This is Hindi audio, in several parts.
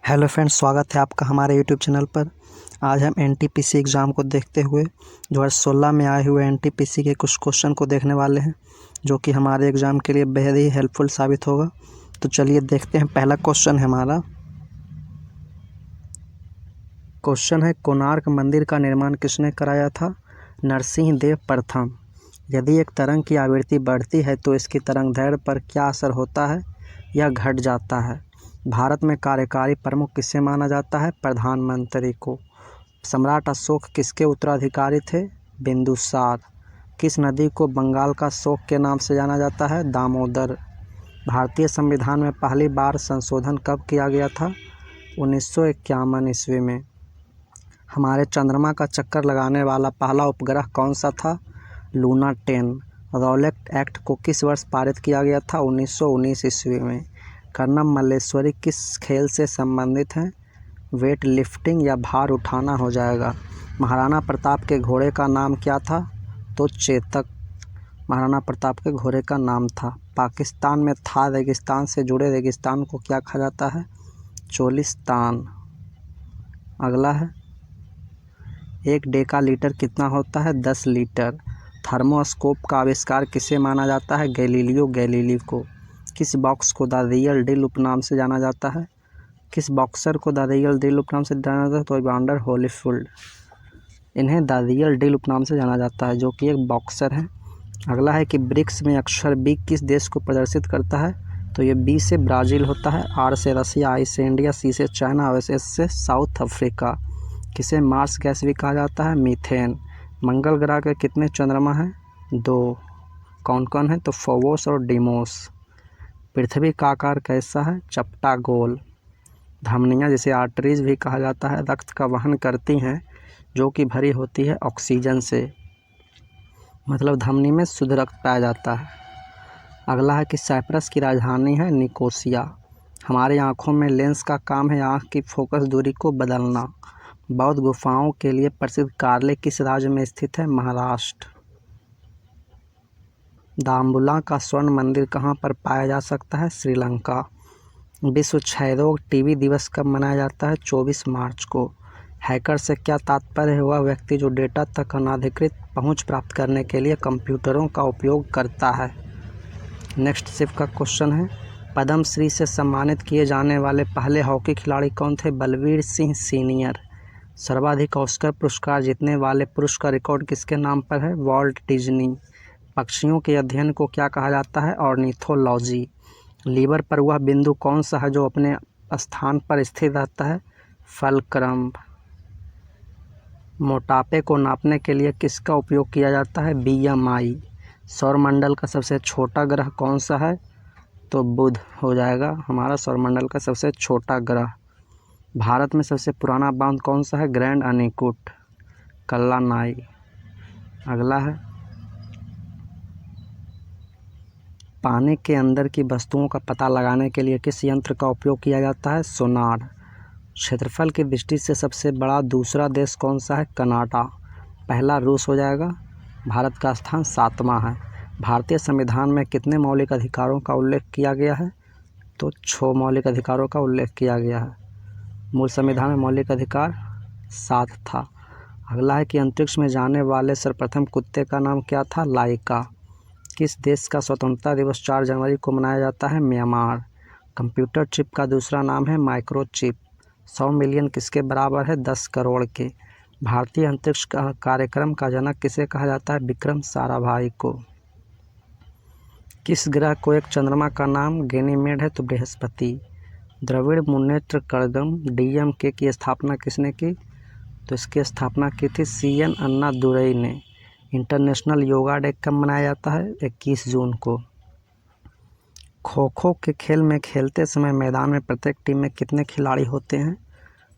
हेलो फ्रेंड्स, स्वागत है आपका हमारे यूट्यूब चैनल पर। आज हम एनटीपीसी एग्ज़ाम को देखते हुए 2016 में आए हुए एनटीपीसी के कुछ क्वेश्चन को देखने वाले हैं, जो कि हमारे एग्ज़ाम के लिए बेहद ही हेल्पफुल साबित होगा। तो चलिए देखते हैं। पहला क्वेश्चन है हमारा। क्वेश्चन है, कोणार्क मंदिर का निर्माण किसने कराया था? नरसिंह देव प्रथम। यदि एक तरंग की आवृत्ति बढ़ती है तो इसकी तरंगदैर्घ्य पर क्या असर होता है? यह घट जाता है। भारत में कार्यकारी प्रमुख किसे माना जाता है? प्रधानमंत्री को। सम्राट अशोक किसके उत्तराधिकारी थे? बिंदुसार। किस नदी को बंगाल का शोक के नाम से जाना जाता है? दामोदर। भारतीय संविधान में पहली बार संशोधन कब किया गया था? 1951 ईस्वी में। हमारे चंद्रमा का चक्कर लगाने वाला पहला उपग्रह कौन सा था? लूना 10। रॉलेट एक्ट को किस वर्ष पारित किया गया था? 1919 ईस्वी में। कर्णम मल्लेश्वरी किस खेल से संबंधित हैं? वेट लिफ्टिंग या भार उठाना हो जाएगा। महाराणा प्रताप के घोड़े का नाम क्या था? तो चेतक महाराणा प्रताप के घोड़े का नाम था। पाकिस्तान में थार रेगिस्तान से जुड़े रेगिस्तान को क्या कहा जाता है? चोलिस्तान। अगला है, 1 डेकालीटर कितना होता है? 10 लीटर। थर्मोस्कोप का आविष्कार किसे माना जाता है? गैलीलियो गैलीली को। किस बॉक्स को द रियल डील उपनाम से जाना जाता है? किस बॉक्सर को द रियल डील उपनाम से जाना जाता है? तो इवांडर होलीफील्ड। इन्हें द रियल डील उपनाम से जाना जाता है, जो कि एक बॉक्सर है। अगला है कि ब्रिक्स में अक्षर बी किस देश को प्रदर्शित करता है? तो ये बी से ब्राज़ील होता है, आर से रसिया, आई से इंडिया, सी से चाइना और एस से साउथ अफ्रीका। किसे मार्स गैस भी कहा जाता है? मीथेन। मंगल ग्रह के कितने चंद्रमा हैं? 2। कौन कौन है? तो फोबोस और डीमोस। पृथ्वी का आकार कैसा है? चपटा गोल। धमनियाँ, जिसे आर्टरीज भी कहा जाता है, रक्त का वहन करती हैं, जो कि भरी होती है ऑक्सीजन से। मतलब धमनी में शुद्ध रक्त पाया जाता है। अगला है कि साइप्रस की राजधानी है निकोसिया। हमारी आँखों में लेंस का काम है आँख की फोकस दूरी को बदलना। बौद्ध गुफाओं के लिए प्रसिद्ध कार्ले किस राज्य में स्थित है? महाराष्ट्र। दाम्बुला का स्वर्ण मंदिर कहाँ पर पाया जा सकता है? श्रीलंका। विश्व क्षयरोग टीबी दिवस कब मनाया जाता है? 24 मार्च को। हैकर से क्या तात्पर्य है? वह व्यक्ति जो डेटा तक अनाधिकृत पहुंच प्राप्त करने के लिए कंप्यूटरों का उपयोग करता है। नेक्स्ट शिफ्ट का क्वेश्चन है, पद्म श्री से सम्मानित किए जाने वाले पहले हॉकी खिलाड़ी कौन थे? बलवीर सिंह सीनियर। सर्वाधिक ऑस्कर पुरस्कार जीतने वाले पुरुष का रिकॉर्ड किसके नाम पर है? Walt Disney. पक्षियों के अध्ययन को क्या कहा जाता है? ऑर्निथोलॉजी। लीवर पर वह बिंदु कौन सा है जो अपने स्थान पर स्थिर रहता है? फलक्रम। मोटापे को नापने के लिए किसका उपयोग किया जाता है? BMI। सौरमंडल का सबसे छोटा ग्रह कौन सा है? तो बुध हो जाएगा हमारा सौरमंडल का सबसे छोटा ग्रह। भारत में सबसे पुराना बांध कौन सा है? ग्रैंड अनीकुट, कल्लानाई। अगला है, पानी के अंदर की वस्तुओं का पता लगाने के लिए किस यंत्र का उपयोग किया जाता है? सोनार। क्षेत्रफल की दृष्टि से सबसे बड़ा दूसरा देश कौन सा है? कनाडा। पहला रूस हो जाएगा। भारत का स्थान 7वां है। भारतीय संविधान में कितने मौलिक अधिकारों का उल्लेख किया गया है? तो 6 मौलिक अधिकारों का उल्लेख किया गया है। मूल संविधान में मौलिक अधिकार 7 था। अगला है कि अंतरिक्ष में जाने वाले सर्वप्रथम कुत्ते का नाम क्या था? लाइका। किस देश का स्वतंत्रता दिवस 4 जनवरी को मनाया जाता है? म्यांमार। कंप्यूटर चिप का दूसरा नाम है माइक्रोचिप। 100 मिलियन किसके बराबर है? 10 करोड़ के। भारतीय अंतरिक्ष कार्यक्रम का जनक किसे कहा जाता है? विक्रम साराभाई को। किस ग्रह को एक चंद्रमा का नाम गैनीमेड है? तो बृहस्पति। द्रविड़ मुन्नेत्र कड़गम DMK की स्थापना किसने की? तो इसकी स्थापना की थी CN अन्नादुरई ने। इंटरनेशनल योगा डे कब मनाया जाता है? 21 जून को। खो खो के खेल में खेलते समय मैदान में प्रत्येक टीम में कितने खिलाड़ी होते हैं?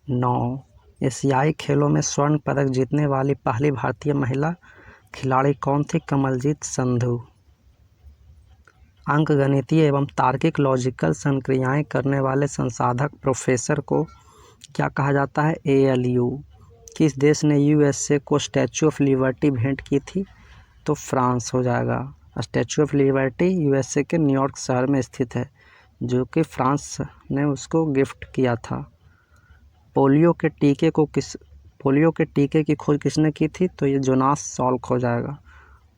9। एशियाई खेलों में स्वर्ण पदक जीतने वाली पहली भारतीय महिला खिलाड़ी कौन थी? कमलजीत संधू। अंकगणितीय एवं तार्किक लॉजिकल संक्रियाएं करने वाले संसाधक प्रोफेसर को क्या कहा जाता है? ALU। किस देश ने USA को स्टैचू ऑफ लिबर्टी भेंट की थी? तो फ्रांस हो जाएगा। स्टैचू ऑफ लिबर्टी USA के न्यूयॉर्क शहर में स्थित है, जो कि फ्रांस ने उसको गिफ्ट किया था। पोलियो के टीके की खोज किसने की थी? तो ये जोनास सॉल्क हो जाएगा।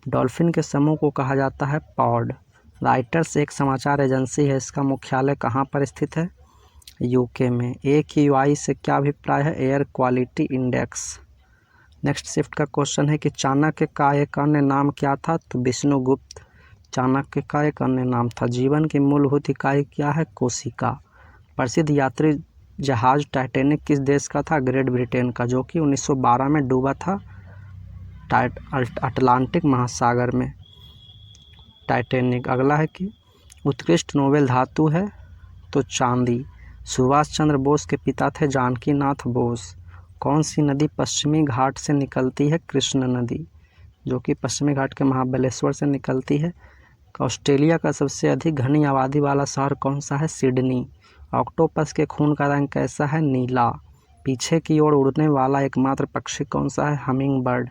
डॉल्फिन के समूह को कहा जाता है पॉड। राइटर्स एक समाचार एजेंसी है, इसका मुख्यालय कहाँ पर स्थित है? यूके में। AQI से क्या अभिप्राय है? Air quality index. Next shift का क्वेश्चन है कि चाणक्य का एक अन्य नाम क्या था? तो विष्णुगुप्त चाणक्य का एक अन्य नाम था। जीवन की मूलभूत इकाई क्या है? कोशिका। प्रसिद्ध यात्री जहाज टाइटैनिक किस देश का था? ग्रेट ब्रिटेन का, जो कि 1912 में डूबा था अटलांटिक महासागर में टाइटैनिक। अगला है कि उत्कृष्ट नोबेल धातु है? तो चांदी। सुभाष चंद्र बोस के पिता थे जानकी नाथ बोस। कौन सी नदी पश्चिमी घाट से निकलती है? कृष्ण नदी, जो कि पश्चिमी घाट के महाबलेश्वर से निकलती है। ऑस्ट्रेलिया का सबसे अधिक घनी आबादी वाला शहर कौन सा है? सिडनी। ऑक्टोपस के खून का रंग कैसा है? नीला। पीछे की ओर उड़ने वाला एकमात्र पक्षी कौन सा है? Humming bird.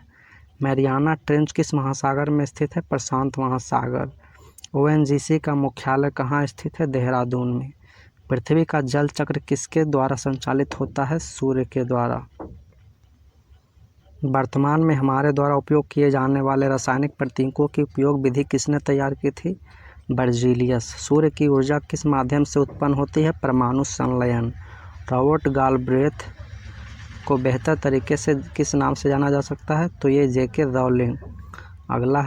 मैरियाना ट्रेंच किस महासागर में स्थित है? प्रशांत महासागर। ONGC का मुख्यालय कहाँ स्थित है? देहरादून में। पृथ्वी का जल चक्र किसके द्वारा संचालित होता है? सूर्य के द्वारा। वर्तमान में हमारे द्वारा उपयोग किए जाने वाले रासायनिक प्रतीकों की उपयोग विधि किसने तैयार की थी? बर्जीलियस। सूर्य की ऊर्जा किस माध्यम से उत्पन्न होती है? परमाणु संलयन। रॉबर्ट गालब्रेथ को बेहतर तरीके से किस नाम से जाना जा सकता है? तो ये JK रॉलिंग। अगला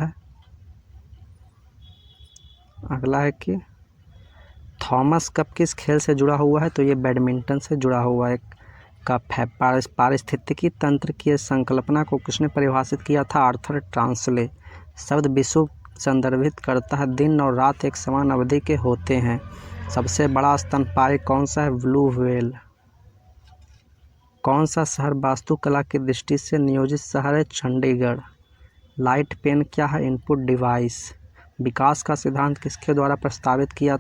है कि थॉमस कप किस खेल से जुड़ा हुआ है? तो ये बैडमिंटन से जुड़ा हुआ एक कप है। पारिस्थितिकी तंत्र की संकल्पना को किसने परिभाषित किया था? आर्थर ट्रांसले। शब्द विषुव संदर्भित करता है दिन और रात एक समान अवधि के होते हैं। सबसे बड़ा स्तनपायी कौन सा है? Blue whale. कौन सा शहर वास्तुकला की दृष्टि से नियोजित शहर है? चंडीगढ़। लाइट पेन क्या है? Input device. विकास का सिद्धांत किसके द्वारा प्रस्तावित किया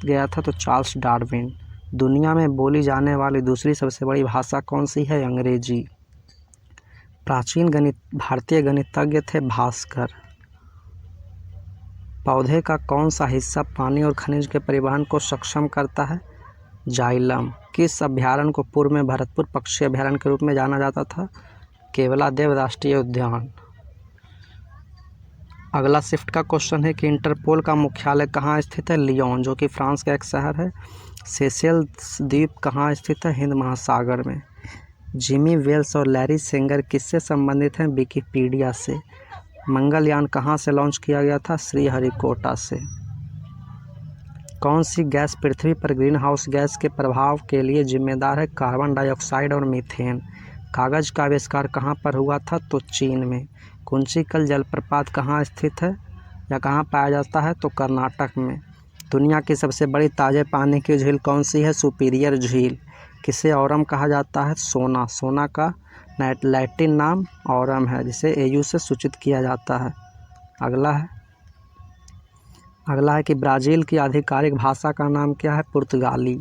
गया था? तो चार्ल्स डार्विन। दुनिया में बोली जाने वाली दूसरी सबसे बड़ी भाषा कौन सी है? अंग्रेजी। प्राचीन भारतीय गणितज्ञ थे भास्कर। पौधे का कौन सा हिस्सा पानी और खनिज के परिवहन को सक्षम करता है? जाइलम। किस अभयारण्य को पूर्व में भरतपुर पक्षी अभयारण्य के रूप में जाना जाता था? केवलादेव राष्ट्रीय उद्यान। अगला शिफ्ट का क्वेश्चन है कि इंटरपोल का मुख्यालय कहाँ स्थित है? लियोन, जो कि फ्रांस का एक शहर है। सेशेल्स द्वीप कहाँ स्थित है? हिंद महासागर में। जिमी वेल्स और लैरी सेंगर किससे संबंधित हैं? विकिपीडिया से। मंगलयान कहाँ से लॉन्च किया गया था? श्रीहरिकोटा से। कौन सी गैस पृथ्वी पर ग्रीन हाउस गैस के प्रभाव के लिए जिम्मेदार है? कार्बन डाइऑक्साइड और मीथेन। कागज का आविष्कार कहाँ पर हुआ था? तो चीन में। कुंचिकल जलप्रपात कहाँ स्थित है या कहाँ पाया जाता है? तो कर्नाटक में। दुनिया की सबसे बड़ी ताजे पानी की झील कौन सी है? सुपीरियर झील। किसे ऑरम कहा जाता है? सोना। सोना का लैटिन नाम ऑरम है, जिसे AU से सूचित किया जाता है। अगला है कि ब्राज़ील की आधिकारिक भाषा का नाम क्या है? पुर्तगाली।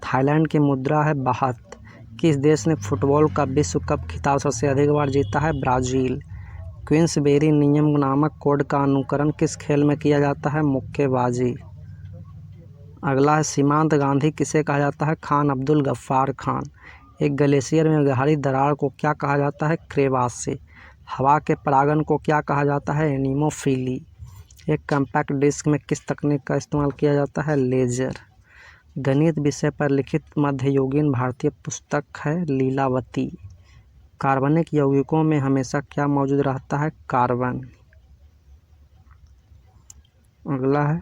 थाईलैंड की मुद्रा है बाहत। किस देश ने फुटबॉल का विश्व कप खिताब सबसे अधिक बार जीता है? ब्राज़ील। क्वींसबेरी नियम नामक कोड का अनुकरण किस खेल में किया जाता है? मुक्केबाजी। अगला है सीमांत गांधी किसे कहा जाता है? खान अब्दुल गफ्फार खान। एक ग्लेशियर में गहरी दरार को क्या कहा जाता है? क्रेवासे। हवा के परागण को क्या कहा जाता है? एनीमोफिली। एक कॉम्पैक्ट डिस्क में किस तकनीक का इस्तेमाल किया जाता है? लेजर। गणित विषय पर लिखित मध्ययुगीन भारतीय पुस्तक है लीलावती। कार्बनिक यौगिकों में हमेशा क्या मौजूद रहता है? कार्बन। अगला है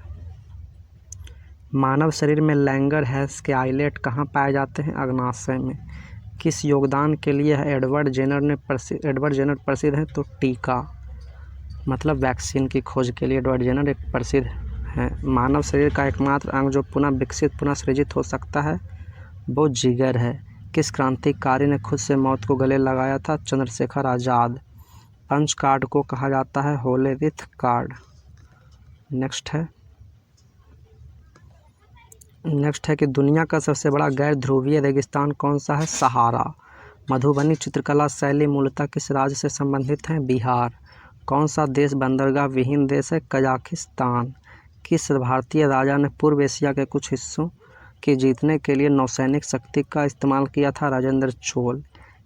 मानव शरीर में लैंगर हैश के आइलेट कहाँ पाए जाते हैं? अग्नाशय में। किस योगदान के लिए एडवर्ड जेनर प्रसिद्ध हैं? तो टीका मतलब वैक्सीन की खोज के लिए एडवर्ड जेनर एक प्रसिद्ध हैं। मानव शरीर का एकमात्र अंग जो पुनः सृजित हो सकता है वो जिगर है। किस क्रांतिकारी ने खुद से मौत को गले लगाया था? चंद्रशेखर आज़ाद। पंच कार्ड को कहा जाता है होलोलिथ कार्ड। नेक्स्ट है कि दुनिया का सबसे बड़ा गैर ध्रुवीय रेगिस्तान कौन सा है? सहारा। मधुबनी चित्रकला शैली मूलतः किस राज्य से संबंधित है? बिहार। कौन सा देश बंदरगाह विहीन देश है? कजाकिस्तान। किस भारतीय राजा ने पूर्व एशिया के कुछ हिस्सों के जीतने के लिए नौसैनिक शक्ति का इस्तेमाल किया था? राजेंद्र चोल।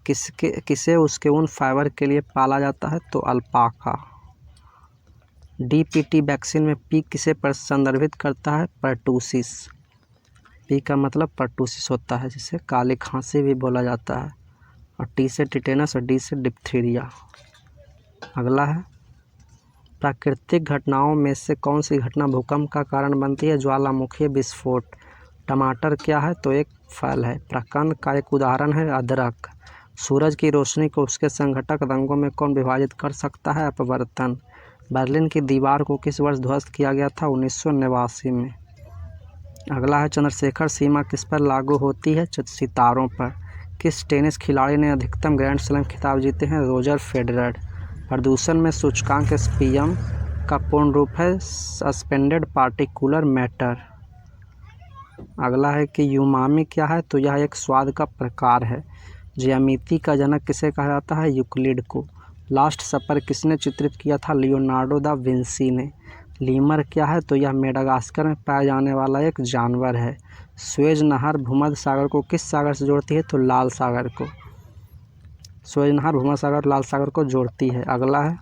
किसे उसके ऊन फाइबर के लिए पाला जाता है? तो अल्पाका। डीपीटी वैक्सीन में पी किसे संदर्भित करता है? पर्टूसिस। पी का मतलब पर्टूसिस होता है, जिसे काली खांसी भी बोला जाता है। और टी से टिटेनस और डी से डिप्थीरिया। अगला है, प्राकृतिक घटनाओं में से कौन सी घटना भूकंप का कारण बनती है? ज्वालामुखी विस्फोट। टमाटर क्या है? तो एक फल है। प्रकंद का एक उदाहरण है अदरक। सूरज की रोशनी को उसके संघटक रंगों में कौन विभाजित कर सकता है? अपवर्तन। बर्लिन की दीवार को किस वर्ष ध्वस्त किया गया था? 1989 में। अगला है, चंद्रशेखर सीमा किस पर लागू होती है? सितारों पर। किस टेनिस खिलाड़ी ने अधिकतम ग्रैंड स्लैम खिताब जीते हैं? Roger Federer. प्रदूषण में सूचकांक एसपीएम का पूर्ण रूप है सस्पेंडेड पार्टिकुलर मैटर। अगला है कि यूमामी क्या है? तो यह एक स्वाद का प्रकार है। ज्यामिति का जनक किसे कहा जाता है? यूक्लिड को। लास्ट सपर किसने चित्रित किया था? लियोनार्डो दा विंसी ने। लीमर क्या है? तो यह मेडागास्कर में पाया जाने वाला एक जानवर है। स्वेज नहर भूमध्य सागर को किस सागर से जोड़ती है? तो लाल सागर को। स्वेज नहर भूमध्य सागर और लाल सागर को जोड़ती है। अगला है,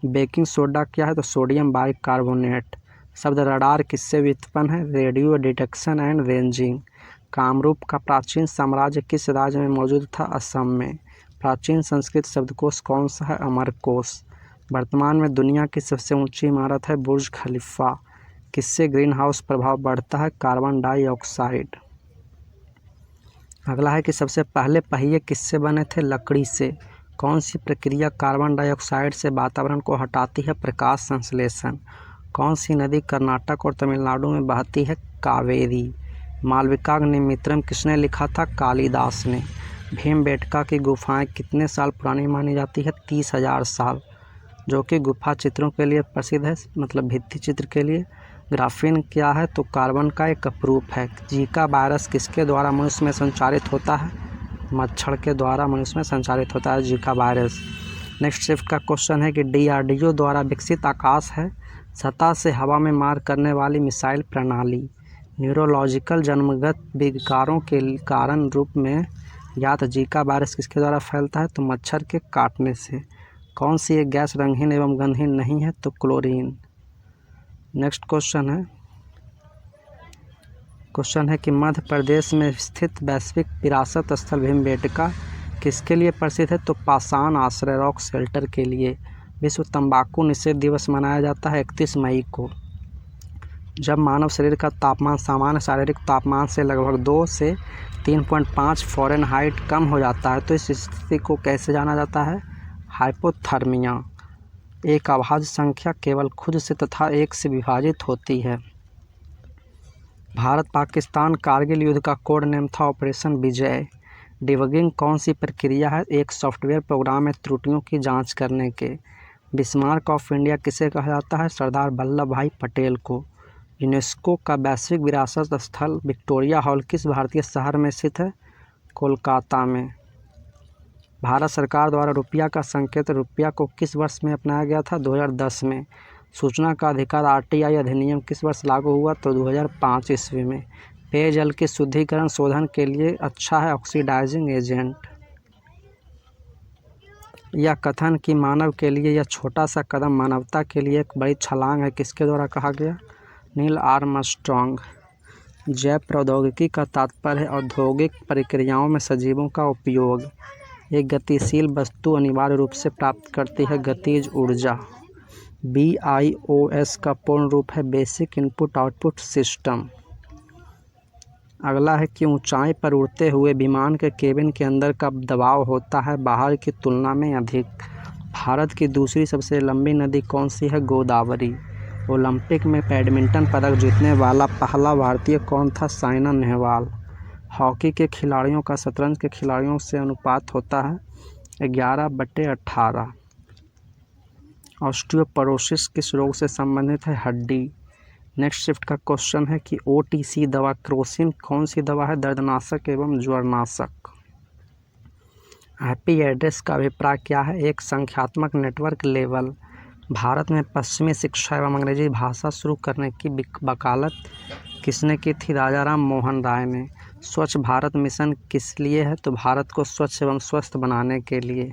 बेकिंग सोडा क्या है? तो सोडियम बाइकार्बोनेट। शब्द रडार किससे व्युत्पन्न है? Radio detection and ranging. Kamrup का प्राचीन साम्राज्य किस राज्य में मौजूद था? असम में। प्राचीन संस्कृत शब्दकोश कौन सा है? अमरकोश। वर्तमान में दुनिया की सबसे ऊंची इमारत है बुर्ज खलीफा। किससे ग्रीन हाउस प्रभाव बढ़ता है? Carbon dioxide. अगला है कि सबसे पहले पहिए किससे बने थे? लकड़ी से। कौन सी प्रक्रिया कार्बन डाइऑक्साइड से वातावरण को हटाती है? प्रकाश संश्लेषण। कौन सी नदी कर्नाटक और तमिलनाडु में बहती है? कावेरी। मालविकाग्निमित्रम किसने लिखा था? कालिदास ने। भीमबेटका की गुफाएं कितने साल पुरानी मानी जाती है? 30,000 साल। जो कि गुफा चित्रों के लिए प्रसिद्ध है, मतलब भित्ति चित्र के लिए। ग्राफीन क्या है? तो कार्बन का एक अपरूप है। जीका वायरस किसके द्वारा मनुष्य में संचारित होता है? मच्छर के द्वारा मनुष्य में संचारित होता है जीका वायरस। नेक्स्ट शिफ्ट का क्वेश्चन है कि डीआरडीओ द्वारा विकसित आकाश है सतह से हवा में मार करने वाली मिसाइल प्रणाली। न्यूरोलॉजिकल जन्मगत विकारों के कारण रूप में ज्ञात जीका वायरस किसके द्वारा फैलता है? तो मच्छर के काटने से। कौन सी एक गैस रंगहीन एवं गंधहीन नहीं है? तो क्लोरीन। नेक्स्ट क्वेश्चन है कि मध्य प्रदेश में स्थित वैश्विक विरासत स्थल भीमबेटका किसके लिए प्रसिद्ध है? तो पाषाण आश्रय रॉक शेल्टर के लिए। विश्व तंबाकू निषेध दिवस मनाया जाता है 31 मई को। जब मानव शरीर का तापमान सामान्य शारीरिक तापमान से लगभग 2 से 3.5 फ़ारेनहाइट कम हो जाता है तो इस स्थिति को कैसे जाना जाता है? हाइपोथर्मिया। एक अभाज्य संख्या केवल खुद से तथा 1 से विभाजित होती है। भारत पाकिस्तान कारगिल युद्ध का कोड नेम था ऑपरेशन विजय। डिबगिंग कौन सी प्रक्रिया है? एक सॉफ्टवेयर प्रोग्राम में त्रुटियों की जांच करने के। बिस्मार्क ऑफ इंडिया किसे कहा जाता है? सरदार वल्लभ भाई पटेल को। यूनेस्को का वैश्विक विरासत स्थल विक्टोरिया हॉल किस भारतीय शहर में स्थित है? कोलकाता में। भारत सरकार द्वारा रुपया का संकेत रुपया को किस वर्ष में अपनाया गया था? 2010 में। सूचना का अधिकार आरटीआई अधिनियम किस वर्ष लागू हुआ? तो 2005 ईस्वी में। पेयजल के शुद्धिकरण शोधन के लिए अच्छा है ऑक्सीडाइजिंग एजेंट। यह कथन कि मानव के लिए यह छोटा सा कदम मानवता के लिए एक बड़ी छलांग है किसके द्वारा कहा गया? Neil Armstrong. जैव प्रौद्योगिकी का तात्पर्य है औद्योगिक प्रक्रियाओं में सजीवों का उपयोग। एक गतिशील वस्तु अनिवार्य रूप से प्राप्त करती है गतिज ऊर्जा। BIOS का पूर्ण रूप है बेसिक इनपुट आउटपुट सिस्टम। अगला है कि ऊंचाई पर उड़ते हुए विमान के केबिन के अंदर का दबाव होता है बाहर की तुलना में अधिक। भारत की दूसरी सबसे लंबी नदी कौन सी है? गोदावरी। ओलंपिक में बैडमिंटन पदक जीतने वाला पहला भारतीय कौन था? साइना नेहवाल। हॉकी के खिलाड़ियों का शतरंज के खिलाड़ियों से अनुपात होता है 11/18। ऑस्टियोपोरोसिस किस रोग से संबंधित है? हड्डी। नेक्स्ट शिफ्ट का क्वेश्चन है कि OTC दवा क्रोसिन कौन सी दवा है? दर्दनाशक एवं ज्वरनाशक। आईपी एड्रेस का अभिप्राय क्या है? एक संख्यात्मक नेटवर्क लेवल। भारत में पश्चिमी शिक्षा एवं अंग्रेजी भाषा शुरू करने की वकालत किसने की थी? राजा राम मोहन राय ने। स्वच्छ भारत मिशन किस लिए है? तो भारत को स्वच्छ एवं स्वस्थ बनाने के लिए।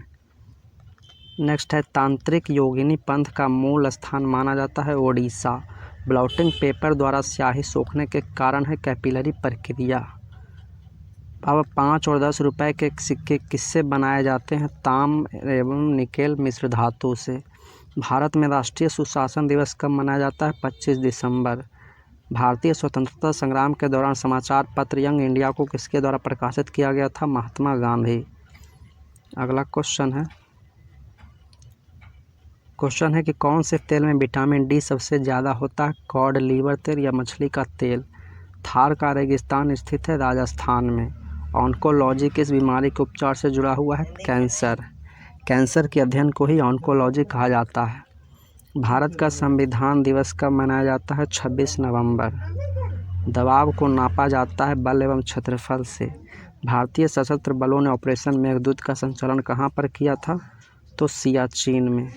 नेक्स्ट है, तांत्रिक योगिनी पंथ का मूल स्थान माना जाता है ओडिशा। ब्लॉटिंग पेपर द्वारा स्याही सोखने के कारण है कैपिलरी प्रक्रिया। अब 5 और 10 रुपए के सिक्के किससे बनाए जाते हैं? ताम एवं निकेल मिश्र धातु से। भारत में राष्ट्रीय सुशासन दिवस कब मनाया जाता है? 25 दिसंबर। भारतीय स्वतंत्रता संग्राम के दौरान समाचार पत्र यंग इंडिया को किसके द्वारा प्रकाशित किया गया था? महात्मा गांधी। अगला क्वेश्चन है कि कौन से तेल में विटामिन डी सबसे ज़्यादा होता है? कॉड लीवर तेल या मछली का तेल। थार का रेगिस्तान स्थित है राजस्थान में। ऑन्कोलॉजी किस बीमारी के उपचार से जुड़ा हुआ है? कैंसर। कैंसर के अध्ययन को ही ऑन्कोलॉजी कहा जाता है। भारत का संविधान दिवस कब मनाया जाता है? 26 नवंबर। दबाव को नापा जाता है बल एवं क्षेत्रफल से। भारतीय सशस्त्र बलों ने ऑपरेशन मेघदूत का संचालन कहाँ पर किया था? तो सियाचिन में।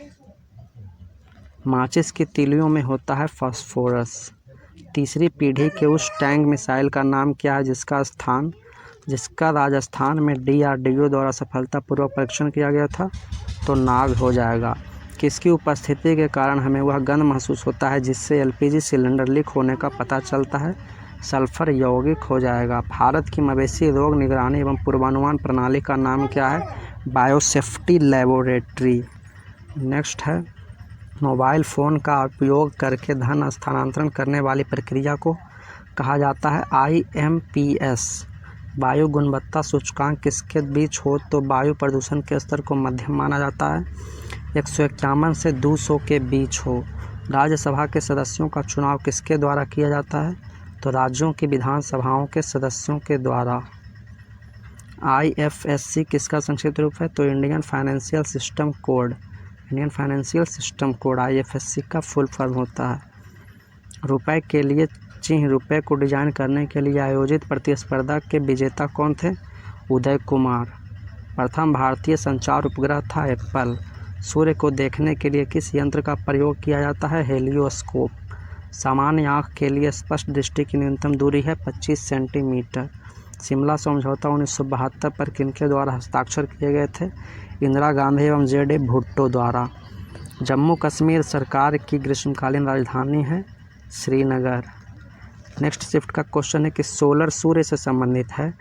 माचिस की तीलियों में होता है फास्फोरस। तीसरी पीढ़ी के उस टैंक मिसाइल का नाम क्या है जिसका राजस्थान में DRDO द्वारा सफलतापूर्वक परीक्षण किया गया था? तो नाग हो जाएगा। किसकी उपस्थिति के कारण हमें वह गंध महसूस होता है जिससे LPG सिलेंडर लीक होने का पता चलता है? सल्फर यौगिक हो जाएगा। भारत की मवेशी रोग निगरानी एवं पूर्वानुमान प्रणाली का नाम क्या है? Biosafety laboratory. नेक्स्ट है, मोबाइल फ़ोन का उपयोग करके धन स्थानांतरण करने वाली प्रक्रिया को कहा जाता है IMPS। वायु गुणवत्ता सूचकांक किसके बीच हो? तो वायु प्रदूषण के स्तर को मध्यम माना जाता है। 151 से 200 के बीच हो। राज्यसभा के सदस्यों का चुनाव किसके द्वारा किया जाता है? तो राज्यों की विधानसभाओं के सदस्यों के द्वारा। IFSC किसका संक्षिप्त रूप है? तो Indian financial system code. Indian financial system code IFSC का फुल फॉर्म होता है। रुपए के लिए चिन्ह। रुपए को डिजाइन करने के लिए आयोजित प्रतिस्पर्धा के विजेता कौन थे? उदय कुमार। प्रथम भारतीय संचार उपग्रह था एप्पल। सूर्य को देखने के लिए किस यंत्र का प्रयोग किया जाता है? हेलियोस्कोप। सामान्य आँख के लिए स्पष्ट दृष्टि की न्यूनतम दूरी है 25 सेंटीमीटर। शिमला समझौता 1972 पर किनके द्वारा हस्ताक्षर किए गए थे? इंदिरा गांधी एवं JD भुट्टो द्वारा। जम्मू कश्मीर सरकार की ग्रीष्मकालीन राजधानी है श्रीनगर। नेक्स्ट शिफ्ट का क्वेश्चन है कि सोलर सूर्य से संबंधित है,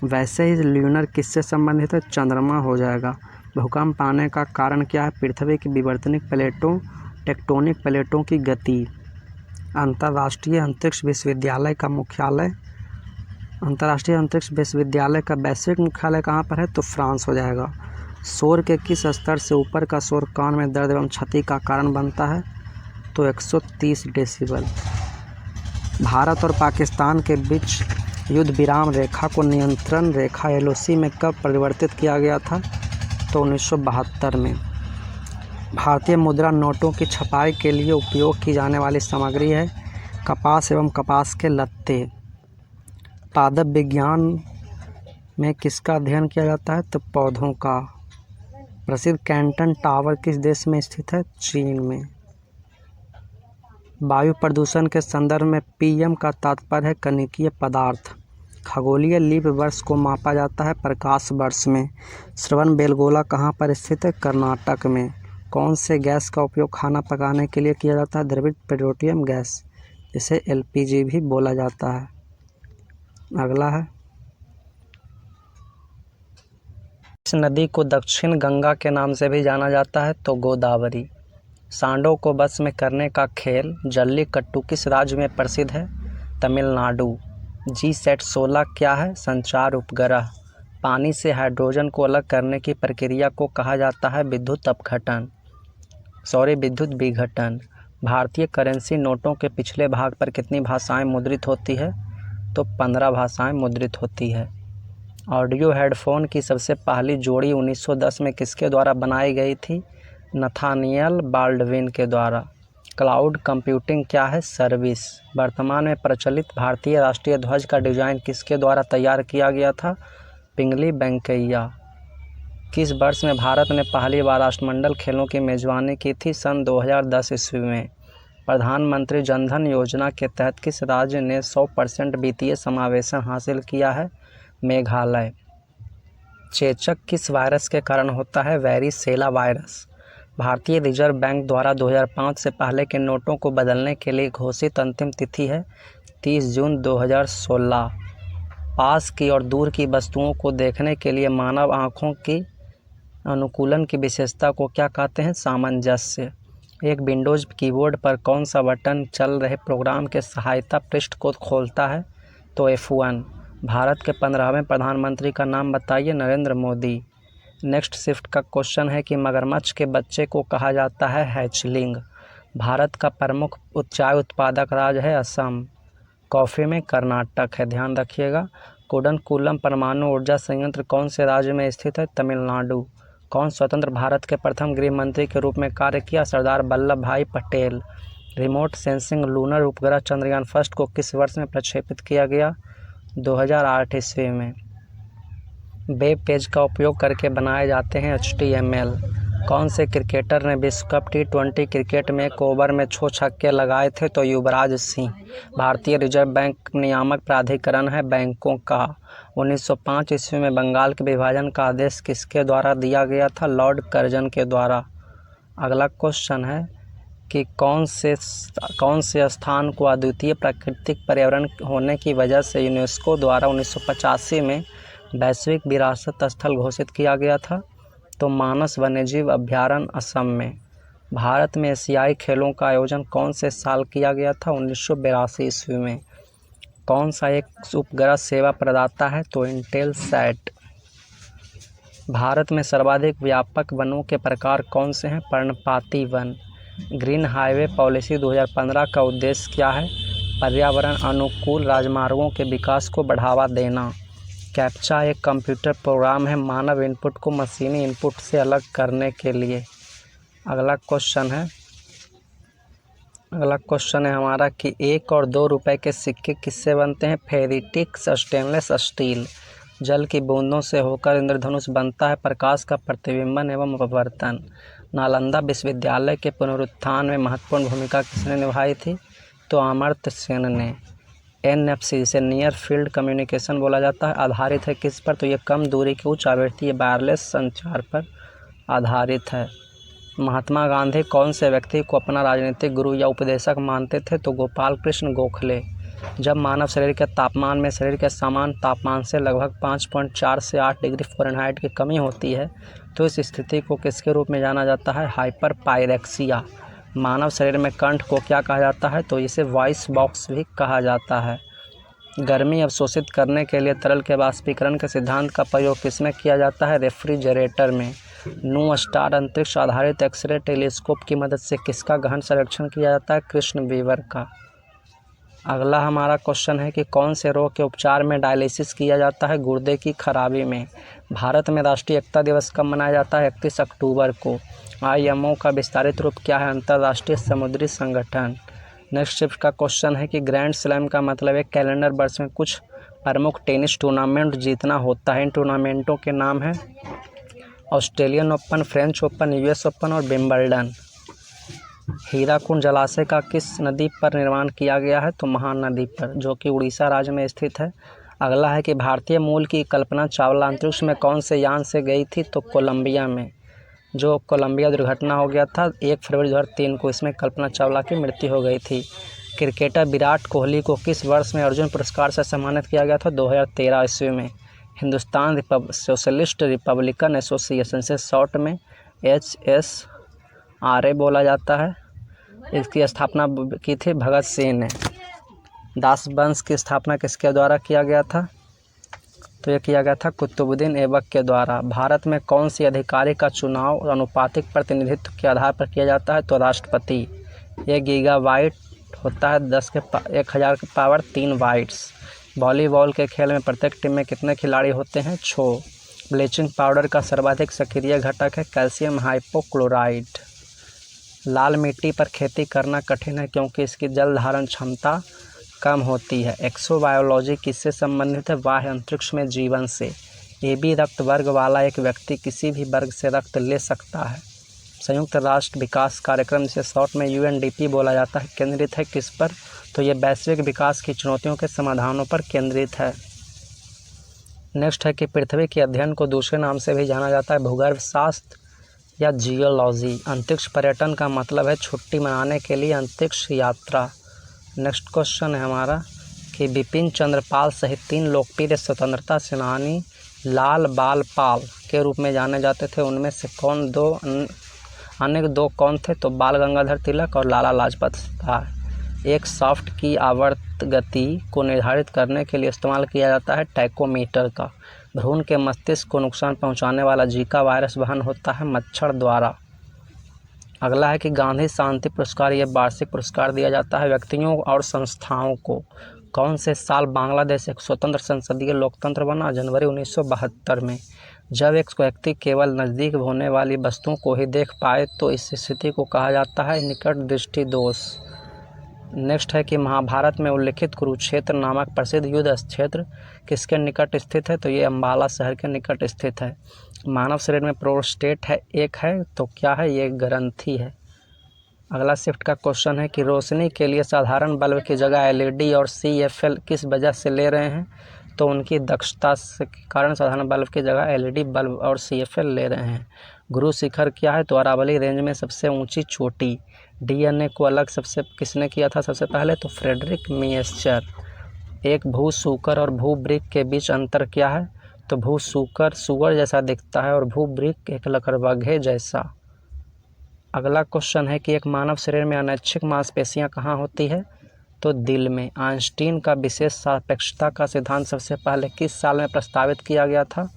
वैसे ही ल्यूनर किससे संबंधित है? चंद्रमा हो जाएगा। भूकंप आने का कारण क्या है? पृथ्वी की विवर्तनिक प्लेटों टेक्टोनिक प्लेटों की गति। अंतर्राष्ट्रीय अंतरिक्ष विश्वविद्यालय का वैश्विक मुख्यालय कहाँ पर है? तो फ्रांस हो जाएगा। शोर के किस स्तर से ऊपर का शोर कान में दर्द एवं क्षति का कारण बनता है? तो 130 डेसिबल। भारत और पाकिस्तान के बीच युद्ध विराम रेखा को नियंत्रण रेखा LOC में कब परिवर्तित किया गया था? तो 1972 में। भारतीय मुद्रा नोटों की छपाई के लिए उपयोग की जाने वाली सामग्री है कपास एवं कपास के लत्ते। पादप विज्ञान में किसका अध्ययन किया जाता है? तो पौधों का। प्रसिद्ध कैंटन टावर किस देश में स्थित है? चीन में। वायु प्रदूषण के संदर्भ में PM का तात्पर्य है कनिकीय पदार्थ। खगोलीय लीप वर्ष को मापा जाता है प्रकाश वर्ष में। श्रवणबेलगोला कहाँ पर स्थित है? कर्नाटक में। कौन से गैस का उपयोग खाना पकाने के लिए किया जाता है? द्रवित पेट्रोलियम गैस, जिसे LPG भी बोला जाता है। अगला है, इस नदी को दक्षिण गंगा के नाम से भी जाना जाता है? तो गोदावरी। सांडों को बस में करने का खेल जल्लीकट्टू किस राज्य में प्रसिद्ध है? तमिलनाडु। GSAT 16 क्या है? संचार उपग्रह। पानी से हाइड्रोजन को अलग करने की प्रक्रिया को कहा जाता है विद्युत विघटन। भारतीय करेंसी नोटों के पिछले भाग पर कितनी भाषाएं मुद्रित होती है? तो 15 भाषाएं मुद्रित होती है। ऑडियो हेडफोन की सबसे पहली जोड़ी 1910 में किसके द्वारा बनाई गई थी? नथानियल बाल्डविन के द्वारा। क्लाउड कंप्यूटिंग क्या है? सर्विस। वर्तमान में प्रचलित भारतीय राष्ट्रीय ध्वज का डिजाइन किसके द्वारा तैयार किया गया था? पिंगली वेंकैया। किस वर्ष में भारत ने पहली बार राष्ट्रमंडल खेलों की मेजबानी की थी? सन 2010 ईस्वी में। प्रधानमंत्री जनधन योजना के तहत किस राज्य ने 100% वित्तीय समावेशन हासिल किया है? मेघालय। चेचक किस वायरस के कारण होता है? Varicella virus. भारतीय रिजर्व बैंक द्वारा 2005 से पहले के नोटों को बदलने के लिए घोषित अंतिम तिथि है 30 जून 2016। पास की और दूर की वस्तुओं को देखने के लिए मानव आँखों की अनुकूलन की विशेषता को क्या कहते हैं? सामंजस्य। एक विंडोज कीबोर्ड पर कौन सा बटन चल रहे प्रोग्राम के सहायता पृष्ठ को खोलता है? तो F1। भारत के 15वें प्रधानमंत्री का नाम बताइए। नरेंद्र मोदी। नेक्स्ट शिफ्ट का क्वेश्चन है कि मगरमच्छ के बच्चे को कहा जाता है हैचलिंग। भारत का प्रमुख चाय उत्पादक राज्य है असम। कॉफ़ी में कर्नाटक है, ध्यान रखिएगा। कुडनकुलम परमाणु ऊर्जा संयंत्र कौन से राज्य में स्थित है? तमिलनाडु। कौन स्वतंत्र भारत के प्रथम गृह मंत्री के रूप में कार्य किया? सरदार वल्लभ भाई पटेल। रिमोट सेंसिंग लूनर उपग्रह चंद्रयान फर्स्ट को किस वर्ष में प्रक्षेपित किया गया? 2008 ईस्वी में। वेब पेज का उपयोग करके बनाए जाते हैं HTML। कौन से क्रिकेटर ने विश्व कप T20 क्रिकेट में एक ओवर में 6 छक्के लगाए थे? तो युवराज सिंह। भारतीय रिजर्व बैंक नियामक प्राधिकरण है बैंकों का। 1905 ईस्वी में बंगाल के विभाजन का आदेश किसके द्वारा दिया गया था? लॉर्ड कर्जन के द्वारा। अगला क्वेश्चन है कि कौन से स्थान को अद्वितीय प्राकृतिक पर्यावरण होने की वजह से यूनेस्को द्वारा 1985 में वैश्विक विरासत स्थल घोषित किया गया था? तो मानस वन्यजीव अभयारण्य असम में। भारत में एशियाई खेलों का आयोजन कौन से साल किया गया था? 1982 ईस्वी में। कौन सा एक उपग्रह सेवा प्रदाता है? तो इंटेलसैट। भारत में सर्वाधिक व्यापक वनों के प्रकार कौन से हैं? पर्णपाती वन। ग्रीन हाईवे पॉलिसी 2015 का उद्देश्य क्या है? पर्यावरण अनुकूल राजमार्गों के विकास को बढ़ावा देना। कैप्चा एक कंप्यूटर प्रोग्राम है मानव इनपुट को मशीनी इनपुट से अलग करने के लिए। अगला क्वेश्चन है हमारा कि 1 और 2 रुपए के सिक्के किससे बनते हैं? Ferritic stainless steel. जल की बूंदों से होकर इंद्रधनुष बनता है, प्रकाश का प्रतिबिंबन एवं अपवर्तन। नालंदा विश्वविद्यालय के पुनरुत्थान में महत्वपूर्ण भूमिका किसने निभाई थी? तो अमर्त्य सेन ने। NFC जिसे नियर फील्ड कम्युनिकेशन बोला जाता है आधारित है किस पर? तो ये कम दूरी की उच्च आवृत्तीय वायरलेस संचार पर आधारित है। महात्मा गांधी कौन से व्यक्ति को अपना राजनीतिक गुरु या उपदेशक मानते थे? तो गोपाल कृष्ण गोखले। जब मानव शरीर के तापमान में शरीर के सामान्य तापमान से लगभग 5.4 से 8 डिग्री फ़ारेनहाइट की कमी होती है तो इस स्थिति को किसके रूप में जाना जाता है? हाइपरपायरेक्सिया। मानव शरीर में कंठ को क्या कहा जाता है? तो इसे वॉइस बॉक्स भी कहा जाता है। गर्मी अवशोषित करने के लिए तरल के वाष्पीकरण के सिद्धांत का प्रयोग किसमें किया जाता है? रेफ्रिजरेटर में। न्यू स्टार अंतरिक्ष आधारित एक्सरे टेलीस्कोप की मदद से किसका गहन सर्वेक्षण किया जाता है? कृष्ण वीवर का। अगला हमारा क्वेश्चन है कि कौन से रोग के उपचार में डायलिसिस किया जाता है? गुर्दे की खराबी में। भारत में राष्ट्रीय एकता दिवस कब मनाया जाता है? 31 अक्टूबर को। IMO का विस्तारित रूप क्या है? अंतर्राष्ट्रीय समुद्री संगठन। नेक्स्ट शिफ्ट का क्वेश्चन है कि ग्रैंड स्लैम का मतलब एक कैलेंडर वर्ष में कुछ प्रमुख टेनिस टूर्नामेंट जीतना होता है। इन टूर्नामेंटों के नाम हैं Australian open, French open, US open और विंबलडन। हीराकुंड जलाशय का किस नदी पर निर्माण किया गया है? तो महानदी पर, जो कि उड़ीसा राज्य में स्थित है। अगला है कि भारतीय मूल की कल्पना चावला अंतरिक्ष में कौन से यान से गई थी? तो कोलंबिया में। जो कोलंबिया दुर्घटना हो गया था 1 फरवरी 2003 को, इसमें कल्पना चावला की मृत्यु हो गई थी। क्रिकेटर विराट कोहली को किस वर्ष में अर्जुन पुरस्कार से सम्मानित किया गया था? 2013 ईस्वी में। हिंदुस्तान सोशलिस्ट रिपब्लिकन एसोसिएशन से शॉर्ट में HSRA बोला जाता है। इसकी स्थापना की थी भगत सिंह ने। दास वंश की स्थापना किसके द्वारा किया गया था? तो ये किया गया था कुतुबुद्दीन ऐबक के द्वारा। भारत में कौन सी अधिकारी का चुनाव अनुपातिक प्रतिनिधित्व के आधार पर किया जाता है? तो राष्ट्रपति। 1 गीगाबाइट होता है 1000 की पावर 3 बाइट्स। वॉलीबॉल के खेल में प्रत्येक टीम में कितने खिलाड़ी होते हैं? 6। ब्लीचिंग पाउडर का सर्वाधिक सक्रिय घटक है कैल्शियम हाइपोक्लोराइड। लाल मिट्टी पर खेती करना कठिन है क्योंकि इसकी जल धारण क्षमता कम होती है। एक्सोबायोलॉजी किससे संबंधित है? बाह्य अंतरिक्ष में जीवन से। AB रक्त वर्ग वाला एक व्यक्ति किसी भी वर्ग से रक्त ले सकता है। संयुक्त राष्ट्र विकास कार्यक्रम, जिसे शॉर्ट में UNDP बोला जाता है, केंद्रित है किस पर? तो ये वैश्विक विकास की चुनौतियों के समाधानों पर केंद्रित है। नेक्स्ट है कि पृथ्वी के अध्ययन को दूसरे नाम से भी जाना जाता है भूगर्भ शास्त्र या जियोलॉजी। अंतरिक्ष पर्यटन का मतलब है छुट्टी मनाने के लिए अंतरिक्ष यात्रा। नेक्स्ट क्वेश्चन है हमारा कि बिपिन चंद्र पाल सहित 3 लोकप्रिय स्वतंत्रता सेनानी लाल बाल पाल के रूप में जाने जाते थे। उनमें से अन्य दो कौन थे? तो बाल गंगाधर तिलक और लाला लाजपत राय। एक सॉफ्ट की आवर्त गति को निर्धारित करने के लिए इस्तेमाल किया जाता है टैकोमीटर का। भ्रूण के मस्तिष्क को नुकसान पहुंचाने वाला जीका वायरस वहन होता है मच्छर द्वारा। अगला है कि गांधी शांति पुरस्कार, यह वार्षिक पुरस्कार दिया जाता है व्यक्तियों और संस्थाओं को। कौन से साल बांग्लादेश एक स्वतंत्र संसदीय लोकतंत्र बना? जनवरी 1972 में। जब एक व्यक्ति केवल नज़दीक होने वाली वस्तुओं को ही देख पाए तो इस स्थिति को कहा जाता है निकट दृष्टि दोष। नेक्स्ट है कि महाभारत में उल्लिखित कुरुक्षेत्र नामक प्रसिद्ध युद्ध क्षेत्र किसके निकट स्थित है? तो ये अम्बाला शहर के निकट स्थित है। मानव शरीर में प्रोस्टेट है एक है, तो क्या है? ये ग्रंथि है। अगला शिफ्ट का क्वेश्चन है कि रोशनी के लिए साधारण बल्ब की जगह LED और CFL किस वजह से ले रहे हैं? तो उनकी दक्षता के कारण साधारण बल्ब की जगह LED बल्ब और CFL ले रहे हैं। गुरु शिखर क्या है? तो अरावली रेंज में सबसे ऊंची चोटी। DNA को अलग किसने किया था सबसे पहले? तो फ्रेडरिक मिएस्चर। एक भू सूकर और भू ब्रिक के बीच अंतर क्या है? तो भू सूकर सुअर जैसा दिखता है और भू ब्रिक एक लकड़बग्घे जैसा। अगला क्वेश्चन है कि एक मानव शरीर में अनैच्छिक मांसपेशियां कहाँ होती है? तो दिल में। आइंस्टीन का विशेष सापेक्षता का सिद्धांत सबसे पहले किस साल में प्रस्तावित किया गया था?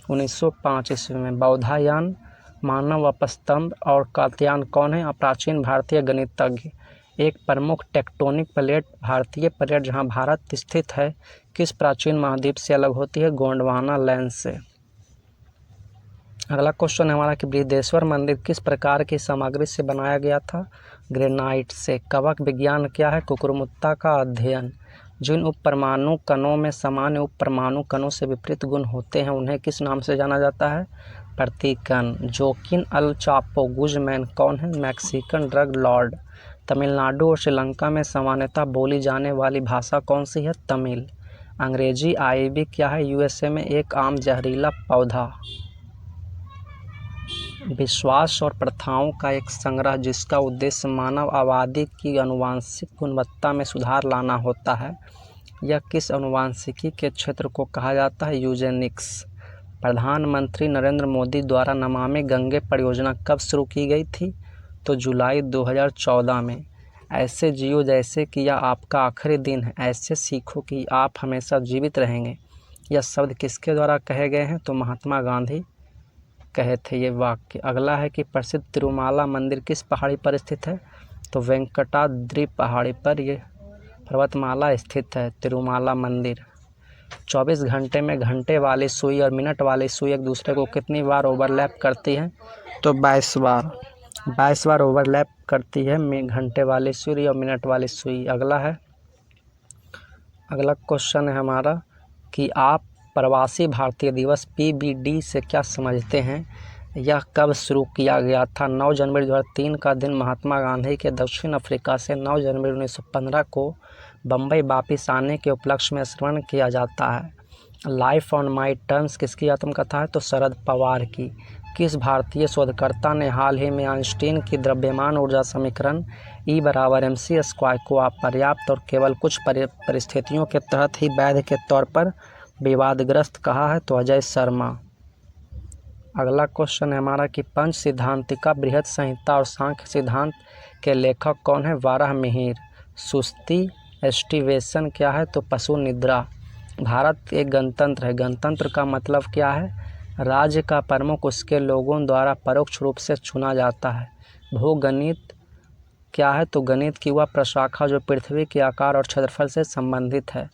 1905 ईस्वी में। बौधायन, मानव अपस्तंभ और कात्यायन कौन है? प्राचीन भारतीय गणितज्ञ। एक प्रमुख टेक्टोनिक प्लेट भारतीय प्लेट जहां भारत स्थित है किस प्राचीन महाद्वीप से अलग होती है? गोंडवाना लैंड से। अगला क्वेश्चन है हमारा कि बृहदेश्वर मंदिर किस प्रकार की सामग्री से बनाया गया था? ग्रेनाइट से। कवक विज्ञान क्या है? कुकुरमुत्ता का अध्ययन। जिन उप परमाणु कणों में सामान्य उप परमाणु कणों से विपरीत गुण होते हैं उन्हें किस नाम से जाना जाता है? प्रतिकण। जोकिन अल चापो गुजमैन कौन है? Mexican drug Lord. तमिलनाडु और श्रीलंका में सामान्यतः बोली जाने वाली भाषा कौन सी है? तमिल। अंग्रेजी आइवी क्या है? USA में एक आम जहरीला पौधा। विश्वास और प्रथाओं का एक संग्रह जिसका उद्देश्य मानव आबादी की आनुवंशिक गुणवत्ता में सुधार लाना होता है, यह किस आनुवंशिकी के क्षेत्र को कहा जाता है? यूजेनिक्स। प्रधानमंत्री नरेंद्र मोदी द्वारा नमामि गंगे परियोजना कब शुरू की गई थी? तो जुलाई 2014 में। ऐसे जियो जैसे कि यह आपका आखिरी दिन है, ऐसे सीखो कि आप हमेशा जीवित रहेंगे। यह शब्द किसके द्वारा कहे गए हैं? तो महात्मा गांधी कहे थे ये वाक्य। अगला है कि प्रसिद्ध तिरुमाला मंदिर किस पहाड़ी पर स्थित है? तो वेंकटाद्रि पहाड़ी पर ये पर्वतमाला स्थित है तिरुमाला मंदिर। 24 घंटे में घंटे वाली सुई और मिनट वाली सुई एक दूसरे को कितनी बार ओवरलैप करती हैं? तो 22 बार। 22 बार ओवरलैप करती है घंटे वाली सुई और मिनट वाली सुई। अगला क्वेश्चन है हमारा कि आप प्रवासी भारतीय दिवस PBD से क्या समझते हैं? यह कब शुरू किया गया था? 9 जनवरी 2003 का दिन महात्मा गांधी के दक्षिण अफ्रीका से 9 जनवरी 1915 को बम्बई वापस आने के उपलक्ष्य में स्मरण किया जाता है। लाइफ ऑन माई टर्म्स किसकी आत्मकथा है? तो शरद पवार की। किस भारतीय शोधकर्ता ने हाल ही में आइंस्टीन की द्रव्यमान ऊर्जा समीकरण E = mc² को अपर्याप्त और केवल कुछ परिस्थितियों के तहत ही वैध के तौर पर विवादग्रस्त कहा है? तो अजय शर्मा। अगला क्वेश्चन है हमारा कि पंच सिद्धांतिका बृहद संहिता और सांख्य सिद्धांत के लेखक कौन है? वाराहमिहिर। सुस्ती एस्टिवेशन क्या है? तो पशु निद्रा। भारत एक गणतंत्र है। गणतंत्र का मतलब क्या है? राज्य का प्रमुख उसके लोगों द्वारा परोक्ष रूप से चुना जाता है। भूगणित क्या है? तो गणित की वह प्रशाखा जो पृथ्वी के आकार और क्षेत्रफल से संबंधित है।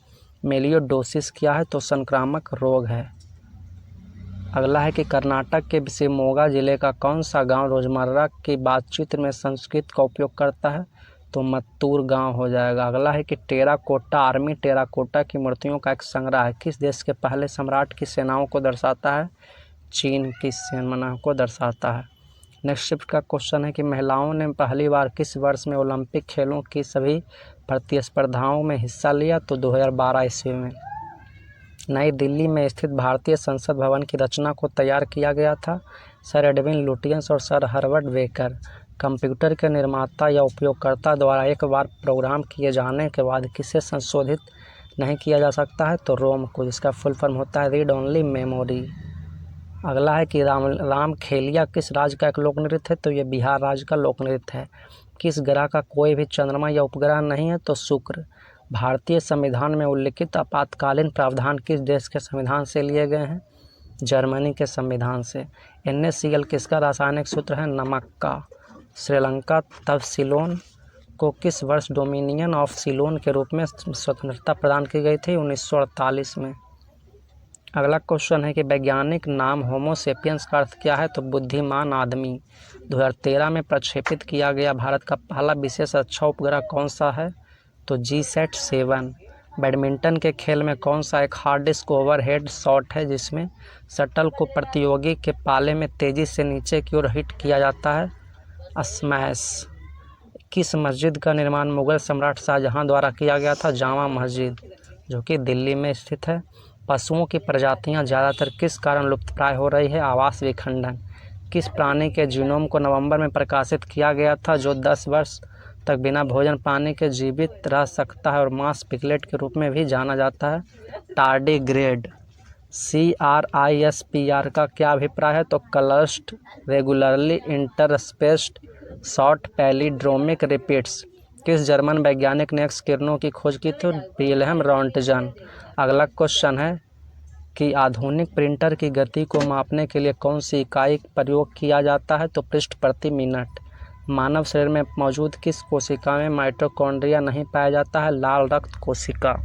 मेलियोडोसिस क्या है? तो संक्रामक रोग है। अगला है कि कर्नाटक के शिवमोगा जिले का कौन सा गांव रोजमर्रा की बातचीत में संस्कृत का उपयोग करता है? तो मत्तूर गांव हो जाएगा। अगला है कि टेराकोटा आर्मी टेराकोटा की मूर्तियों का एक संग्रह है किस देश के पहले सम्राट की सेनाओं को दर्शाता है? चीन की सेनाओं को दर्शाता है। नेक्स्ट शिफ्ट का क्वेश्चन है कि महिलाओं ने पहली बार किस वर्ष में ओलंपिक खेलों की सभी प्रतिस्पर्धाओं में हिस्सा लिया? तो 2012 ईस्वी में। नई दिल्ली में स्थित भारतीय संसद भवन की रचना को तैयार किया गया था। सर एडविन लुटियंस और सर हर्बर्ट बेकर। कंप्यूटर के निर्माता या उपयोगकर्ता द्वारा एक बार प्रोग्राम किए जाने के बाद किसे संशोधित नहीं किया जा सकता है? तो रोम को, जिसका फुल फॉर्म होता है रीड ओनली मेमोरी। अगला है कि रामखेलिया किस राज्य का एक लोक नृत्य है? तो ये बिहार राज्य का लोक नृत्य है। किस ग्रह का कोई भी चंद्रमा या उपग्रह नहीं है? तो शुक्र। भारतीय संविधान में उल्लिखित आपातकालीन प्रावधान किस देश के संविधान से लिए गए हैं? जर्मनी के संविधान से। NaCl किसका रासायनिक सूत्र है? नमक का। श्रीलंका तब सिलोन को किस वर्ष डोमिनियन ऑफ सिलोन के रूप में स्वतंत्रता प्रदान की गई थी? 1948 में। अगला क्वेश्चन है कि वैज्ञानिक नाम होमो सेपियंस का अर्थ क्या है? तो बुद्धिमान आदमी। 2013 में प्रक्षेपित किया गया भारत का पहला विशेष रक्षा उपग्रह कौन सा है? तो GSAT-7। बैडमिंटन के खेल में कौन सा एक हार्ड डिस्क ओवरहेड शॉट है जिसमें शटल को प्रतियोगी के पाले में तेजी से नीचे की ओर हिट किया जाता है? स्मैश। किस मस्जिद का निर्माण मुगल सम्राट शाहजहां द्वारा किया गया था? जामा मस्जिद, जो कि दिल्ली में स्थित है। पशुओं की प्रजातियां ज़्यादातर किस कारण लुप्तप्राय हो रही है? आवास विखंडन। किस प्राणी के जीनोम को नवंबर में प्रकाशित किया गया था जो 10 वर्ष तक बिना भोजन पानी के जीवित रह सकता है और मांस पिगलेट के रूप में भी जाना जाता है? टार्डिग्रेड। CRISPR का क्या अभिप्राय है? तो clustered regularly interspaced short palindromic repeats. किस जर्मन वैज्ञानिक ने एक्स किरणों की खोज की थी? Wilhelm Röntgen. अगला क्वेश्चन है कि आधुनिक प्रिंटर की गति को मापने के लिए कौन सी इकाई प्रयोग किया जाता है? तो पृष्ठ प्रति मिनट। मानव शरीर में मौजूद किस कोशिका में माइटोकॉन्ड्रिया नहीं पाया जाता है? लाल रक्त कोशिका।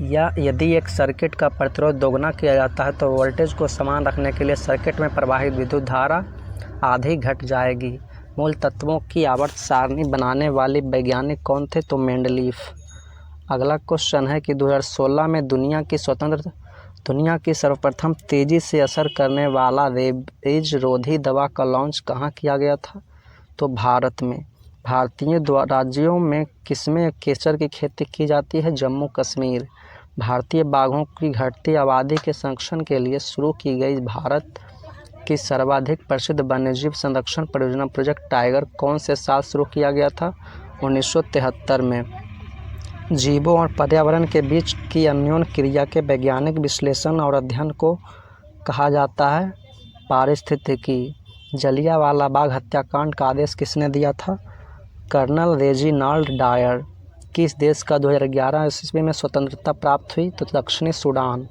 या यदि एक सर्किट का प्रतिरोध दोगुना किया जाता है तो वोल्टेज को समान रखने के लिए सर्किट में प्रवाहित विद्युत धारा आधी घट जाएगी। मूल तत्वों की आवर्त सारणी बनाने वाले वैज्ञानिक कौन थे? तो मेंडलीफ। अगला क्वेश्चन है कि 2016 में दुनिया की सर्वप्रथम तेजी से असर करने वाला रेबीज रोधी दवा का लॉन्च कहाँ किया गया था? तो भारत में। भारतीय राज्यों में किसमें केसर की खेती की जाती है? जम्मू कश्मीर। भारतीय बाघों की घटती आबादी के संरक्षण के लिए शुरू की गई भारत की सर्वाधिक प्रसिद्ध वन्यजीव संरक्षण परियोजना प्रोजेक्ट टाइगर कौन से साल शुरू किया गया था? 1973 में। जीवों और पर्यावरण के बीच की अन्योन्य क्रिया के वैज्ञानिक विश्लेषण और अध्ययन को कहा जाता है पारिस्थितिकी। जलियांवाला बाग हत्याकांड का आदेश किसने दिया था? Colonel Reginald Dyer. किस देश का 2011 ईस्वी में स्वतंत्रता प्राप्त हुई? तो दक्षिणी सूडान।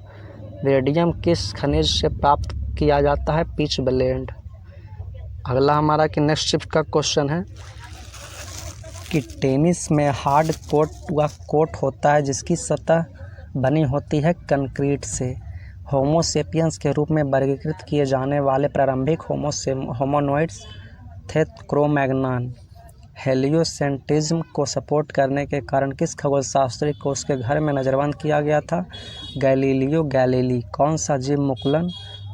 रेडियम किस खनिज से प्राप्त किया जाता है? Pitch blend. अगला हमारा कि नेक्स्ट शिफ्ट का क्वेश्चन है कि टेनिस में हार्ड कोर्ट व कोर्ट होता है जिसकी सतह बनी होती है कंक्रीट से। होमो सेपियंस के रूप में वर्गीकृत किए जाने वाले प्रारंभिक होमोनोइड्स थे क्रो-मैग्नन। हेलियोसेंट्रिज्म को सपोर्ट करने के कारण किस खगोलशास्त्री को उसके घर में नज़रबंद किया गया था? Galileo Galilei. कौन सा जीव मुकुलन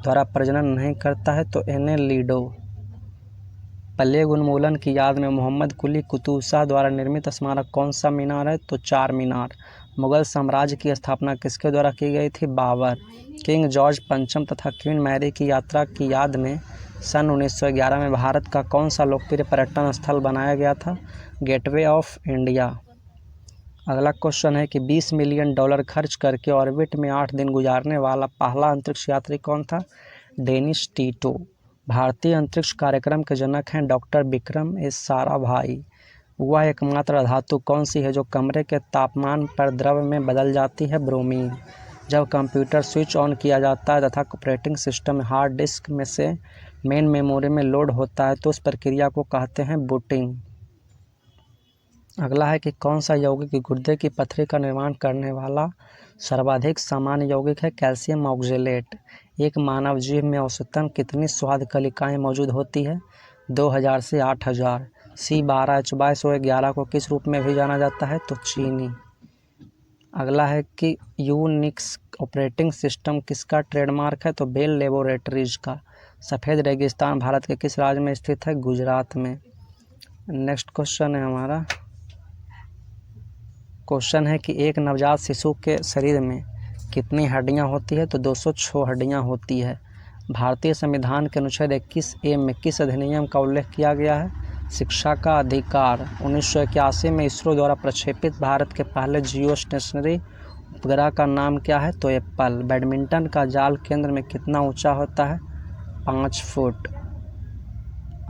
द्वारा प्रजनन नहीं करता है? तो एनेलिडो। प्लेग उन्मूलन की याद में मोहम्मद कुली कुतुब शाह द्वारा निर्मित स्मारक कौन सा मीनार है? तो चार मीनार। मुगल साम्राज्य की स्थापना किसके द्वारा की गई थी? बाबर। किंग जॉर्ज पंचम तथा क्वीन मैरी की यात्रा की याद में सन 1911 में भारत का कौन सा लोकप्रिय पर्यटन स्थल बनाया गया था? Gateway of India. अगला क्वेश्चन है कि $20 मिलियन खर्च करके ऑर्बिट में 8 दिन गुजारने वाला पहला अंतरिक्ष यात्री कौन था? Dennis Tito. भारतीय अंतरिक्ष कार्यक्रम के जनक हैं डॉक्टर विक्रम एस साराभाई। वह एकमात्र धातु कौन सी है जो कमरे के तापमान पर द्रव में बदल जाती है? ब्रोमीन। जब कंप्यूटर स्विच ऑन किया जाता है तथा ऑपरेटिंग सिस्टम हार्ड डिस्क में से मेन मेमोरी में लोड होता है तो उस प्रक्रिया को कहते हैं बूटिंग। अगला है कि कौन सा यौगिक गुर्दे की पथरी का निर्माण करने वाला सर्वाधिक सामान्य यौगिक है? Calcium oxalate. एक मानव जीव में औसतन कितनी स्वाद कलिकाएँ मौजूद होती है? 2000 से 8000। C12H22O11 को किस रूप में भी जाना जाता है? तो चीनी। अगला है कि यूनिक्स ऑपरेटिंग सिस्टम किसका ट्रेडमार्क है? तो बेल लेबोरेटरीज का। सफ़ेद रेगिस्तान भारत के किस राज्य में स्थित है? गुजरात में। नेक्स्ट क्वेश्चन है हमारा, क्वेश्चन है कि एक नवजात शिशु के शरीर में कितनी हड्डियां होती है? तो 206 हड्डियां होती है। भारतीय संविधान के अनुच्छेद 21A में किस अधिनियम का उल्लेख किया गया है? शिक्षा का अधिकार। 1981 में इसरो द्वारा प्रक्षेपित भारत के पहले जियो स्टेशनरी उपग्रह का नाम क्या है? तो एप्पल। बैडमिंटन का जाल केंद्र में कितना ऊंचा होता है? 5 फुट।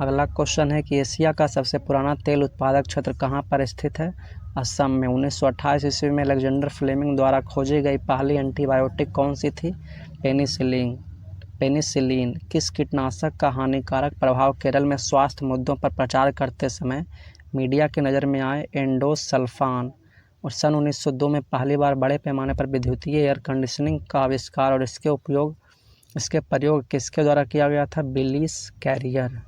अगला क्वेश्चन है कि एशिया का सबसे पुराना तेल उत्पादक क्षेत्र कहाँ पर स्थित है? असम में। 1928 ईस्वी में अलेक्जेंडर फ्लेमिंग द्वारा खोजी गई पहली एंटीबायोटिक कौन सी थी? पेनिसिलिन। किस कीटनाशक का हानिकारक प्रभाव केरल में स्वास्थ्य मुद्दों पर प्रचार करते समय मीडिया की नज़र में आए? एंडोसल्फान। और सन 1902 में पहली बार बड़े पैमाने पर विद्युतीय एयर कंडीशनिंग का आविष्कार और इसके प्रयोग किसके द्वारा किया गया था? बिलीस कैरियर।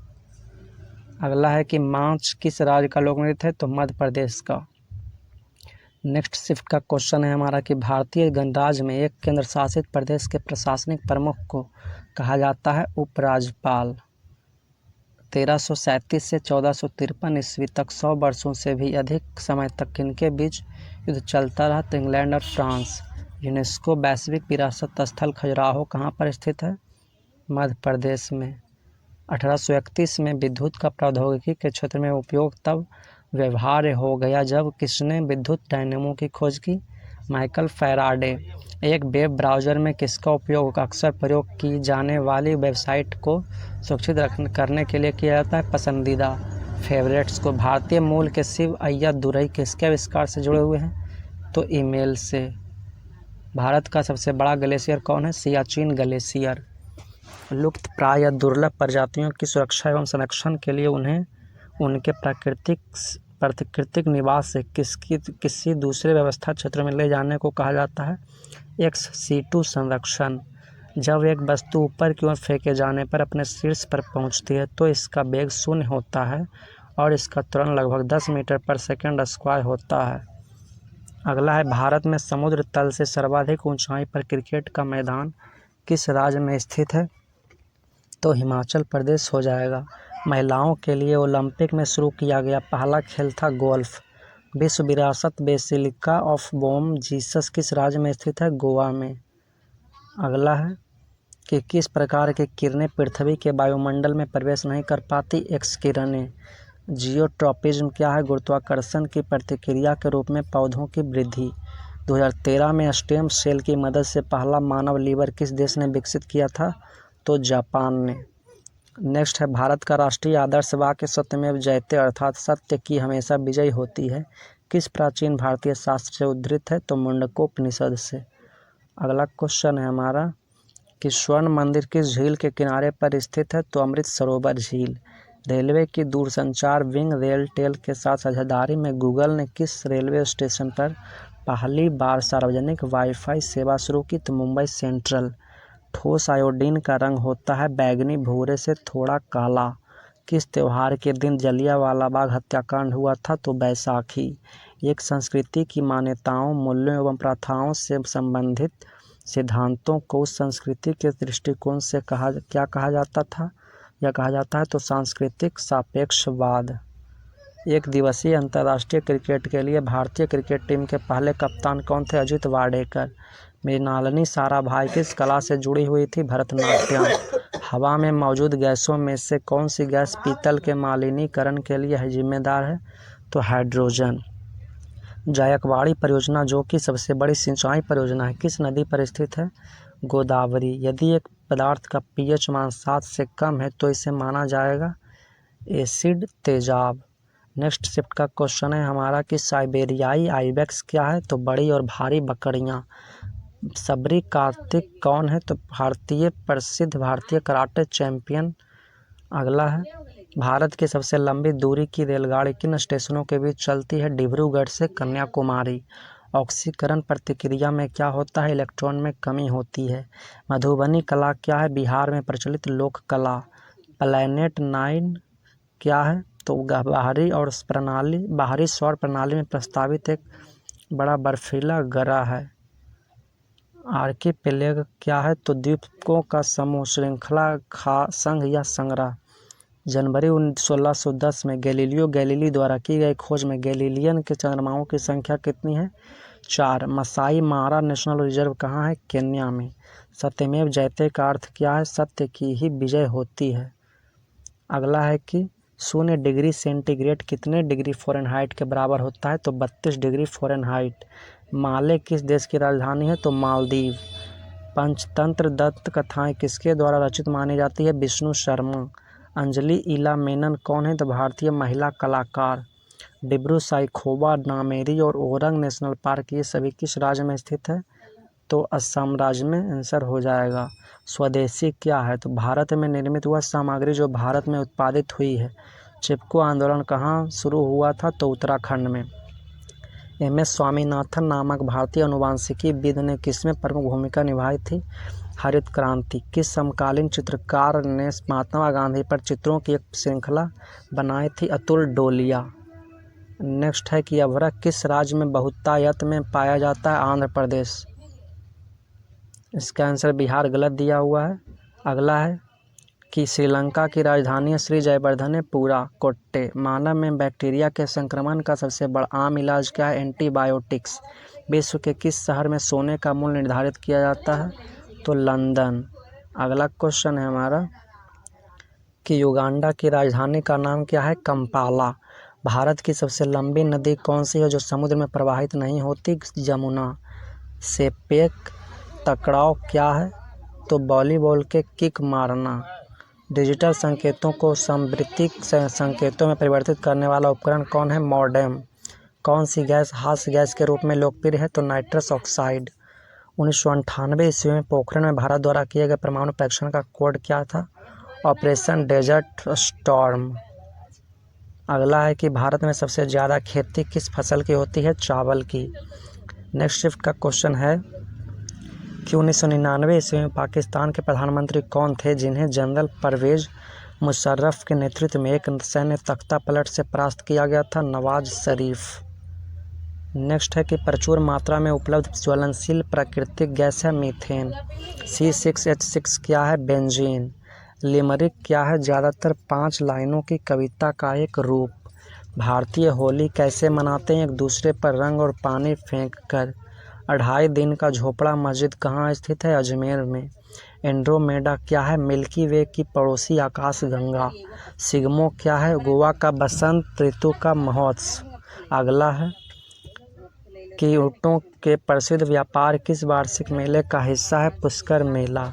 अगला है कि मार्च किस राज्य का लोक नृत्य है? तो मध्य प्रदेश का। नेक्स्ट शिफ्ट का क्वेश्चन है हमारा कि भारतीय गणराज्य में एक केंद्र शासित प्रदेश के प्रशासनिक प्रमुख को कहा जाता है उपराज्यपाल। 1337 से 1453 ईस्वी तक 100 वर्षों से भी अधिक समय तक किनके बीच युद्ध चलता रहा? तो इंग्लैंड और फ्रांस। यूनेस्को वैश्विक विरासत स्थल खजुराहो कहाँ पर स्थित है? मध्य प्रदेश में। 1831 में विद्युत का प्रौद्योगिकी के क्षेत्र में उपयोग तब व्यवहार्य हो गया जब किसने विद्युत डायनेमो की खोज की? Michael Faraday. एक वेब ब्राउज़र में किसका उपयोग अक्सर प्रयोग की जाने वाली वेबसाइट को सुरक्षित करने के लिए किया जाता है? पसंदीदा फेवरेट्स को। भारतीय मूल के शिव अय्यादुरई किसके आविष्कार से जुड़े हुए हैं? तो ईमेल से। भारत का सबसे बड़ा ग्लेशियर कौन है? सियाचिन ग्लेशियर। लुप्त प्राय या दुर्लभ प्रजातियों की सुरक्षा एवं संरक्षण के लिए उन्हें उनके प्राकृतिक निवास से किसी दूसरे व्यवस्था क्षेत्र में ले जाने को कहा जाता है एक्स सीटू संरक्षण। जब एक वस्तु ऊपर की ओर फेंके जाने पर अपने शीर्ष पर पहुंचती है तो इसका वेग 0 होता है और इसका त्वरण लगभग 10 मीटर पर सेकंड स्क्वायर होता है। अगला है, भारत में समुद्र तल से सर्वाधिक ऊंचाई पर क्रिकेट का मैदान किस राज्य में स्थित है? तो हिमाचल प्रदेश हो जाएगा। महिलाओं के लिए ओलंपिक में शुरू किया गया पहला खेल था गोल्फ। विश्व विरासत बेसिलिका ऑफ बोम जीसस किस राज्य में स्थित है? गोवा में। अगला है कि किस प्रकार की किरणें पृथ्वी के वायुमंडल में प्रवेश नहीं कर पाती? एक्स किरणें। जियोट्रॉपिज्म क्या है? गुरुत्वाकर्षण की प्रतिक्रिया के रूप में पौधों की वृद्धि। 2013 में स्टेम सेल की मदद से पहला मानव लीवर किस देश ने विकसित किया था? तो जापान ने। नेक्स्ट है, भारत का राष्ट्रीय आदर्श वाक्य सत्यमेव जयते अर्थात सत्य की हमेशा विजय होती है किस प्राचीन भारतीय शास्त्र से उद्धृत है? तो मुंडकोपनिषद से। अगला क्वेश्चन है हमारा कि स्वर्ण मंदिर किस झील के किनारे पर स्थित है? तो अमृत सरोवर झील। रेलवे की दूरसंचार विंग रेलटेल के साथ साझेदारी में गूगल ने किस रेलवे स्टेशन पर पहली बार सार्वजनिक वाईफाई सेवा शुरू की? तो मुंबई सेंट्रल। ठोस आयोडीन का रंग होता है बैंगनी भूरे से थोड़ा काला। किस त्यौहार के दिन जलियांवाला बाग हत्याकांड हुआ था? तो बैसाखी। एक संस्कृति की मान्यताओं, मूल्यों एवं प्रथाओं से संबंधित सिद्धांतों को उस संस्कृति के दृष्टिकोण से क्या कहा जाता था या कहा जाता है? तो सांस्कृतिक सापेक्षवाद। एक दिवसीय अंतर्राष्ट्रीय क्रिकेट के लिए भारतीय क्रिकेट टीम के पहले कप्तान कौन थे? अजित वाडेकर। मृणालिनी साराभाई किस कला से जुड़ी हुई थी? भरतनाट्यम। हवा में मौजूद गैसों में से कौन सी गैस पीतल के मालिनीकरण के लिए जिम्मेदार है? तो हाइड्रोजन। जायकवाड़ी परियोजना, जो कि सबसे बड़ी सिंचाई परियोजना है, किस नदी पर स्थित है? गोदावरी। यदि एक पदार्थ का pH मान 7 से कम है तो इसे माना जाएगा एसिड तेजाब। नेक्स्ट शिफ्ट का क्वेश्चन है हमारा कि साइबेरियाई आइबेक्स क्या है? तो बड़ी और भारी बकरियां। सबरी कार्तिक कौन है? तो प्रसिद्ध भारतीय कराटे चैंपियन। अगला है, भारत की सबसे लंबी दूरी की रेलगाड़ी किन स्टेशनों के बीच चलती है? डिब्रूगढ़ से कन्याकुमारी। ऑक्सीकरण प्रतिक्रिया में क्या होता है? इलेक्ट्रॉन में कमी होती है। मधुबनी कला क्या है? बिहार में प्रचलित लोक कला। प्लैनेट 9 क्या है? तो बाहरी सौर प्रणाली में प्रस्तावित एक बड़ा बर्फीला ग्रह है। आर्कीपेलेग क्या है? तो द्वीपों का समूह, श्रृंखला, संघ या संग्रह। जनवरी 1610 में गैलीलियो गैलीली द्वारा की गई खोज में गैलीलियन के चंद्रमाओं की संख्या कितनी है? 4। मसाई मारा नेशनल रिजर्व कहाँ है? केन्या में। सत्यमेव जयते का अर्थ क्या है? सत्य की ही विजय होती है। अगला है कि 0 डिग्री सेंटीग्रेड कितने डिग्री फ़ारेनहाइट के बराबर होता है? तो 32 डिग्री फ़ारेनहाइट। माले किस देश की राजधानी है? तो मालदीव। पंचतंत्र दत्त कथाएं किसके द्वारा रचित मानी जाती है? विष्णु शर्मा। अंजलि इला मेनन कौन है? तो भारतीय महिला कलाकार। डिब्रू साइखोवा, नामेरी और ओरंग नेशनल पार्क ये सभी किस राज्य में स्थित है? तो असम राज्य में आंसर हो जाएगा। स्वदेशी क्या है? तो भारत में निर्मित वह सामग्री जो भारत में उत्पादित हुई है। चिपको आंदोलन कहाँ शुरू हुआ था? तो उत्तराखंड में। MS स्वामीनाथन नामक भारतीय अनुवांशिकीविद ने किसमें प्रमुख भूमिका निभाई थी? हरित क्रांति। किस समकालीन चित्रकार ने महात्मा गांधी पर चित्रों की एक श्रृंखला बनाई थी? अतुल डोलिया। नेक्स्ट है कि अभ्रक किस राज्य में बहुतायत में पाया जाता है? आंध्र प्रदेश। इसका आंसर बिहार गलत दिया हुआ है। अगला है कि श्रीलंका की राजधानी श्री जयवर्धनेपुरा कोट्टे। मानव में बैक्टीरिया के संक्रमण का सबसे बड़ा आम इलाज क्या है? एंटीबायोटिक्स। विश्व के किस शहर में सोने का मूल्य निर्धारित किया जाता है? तो लंदन। अगला क्वेश्चन है हमारा कि युगांडा की राजधानी का नाम क्या है? कंपाला। भारत की सबसे लंबी नदी कौन सी है जो समुद्र में प्रवाहित नहीं होती? जमुना। सेपेक टकराव क्या है? तो वॉलीबॉल के किक मारना। डिजिटल संकेतों को समवर्ती संकेतों में परिवर्तित करने वाला उपकरण कौन है? मॉडेम। कौन सी गैस हास्य गैस के रूप में लोकप्रिय है? तो नाइट्रस ऑक्साइड। 1998 ईस्वी में पोखरण में भारत द्वारा किए गए परमाणु परीक्षण का कोड क्या था? Operation Desert Storm. अगला है कि भारत में सबसे ज़्यादा खेती किस फसल की होती है? चावल की। नेक्स्ट शिफ्ट का क्वेश्चन है कि 1999 ईस्वी में पाकिस्तान के प्रधानमंत्री कौन थे जिन्हें जनरल परवेज मुशर्रफ के नेतृत्व में एक सैन्य तख्ता पलट से परास्त किया गया था? नवाज शरीफ। नेक्स्ट है कि प्रचुर मात्रा में उपलब्ध ज्वलनशील प्राकृतिक गैस है मीथेन। C6H6 क्या है? बेंजीन। लिमरिक क्या है? ज़्यादातर 5 लाइनों की कविता का एक रूप। भारतीय होली कैसे मनाते हैं? एक दूसरे पर रंग और पानी फेंक कर। 2.5 दिन का झोपड़ा मस्जिद कहाँ स्थित है? अजमेर में। एंड्रोमेडा क्या है? मिल्की वे की पड़ोसी आकाशगंगा। सिग्मो क्या है? गोवा का बसंत ऋतु का महोत्सव। अगला है कि ऊँटों के प्रसिद्ध व्यापार किस वार्षिक मेले का हिस्सा है? पुष्कर मेला।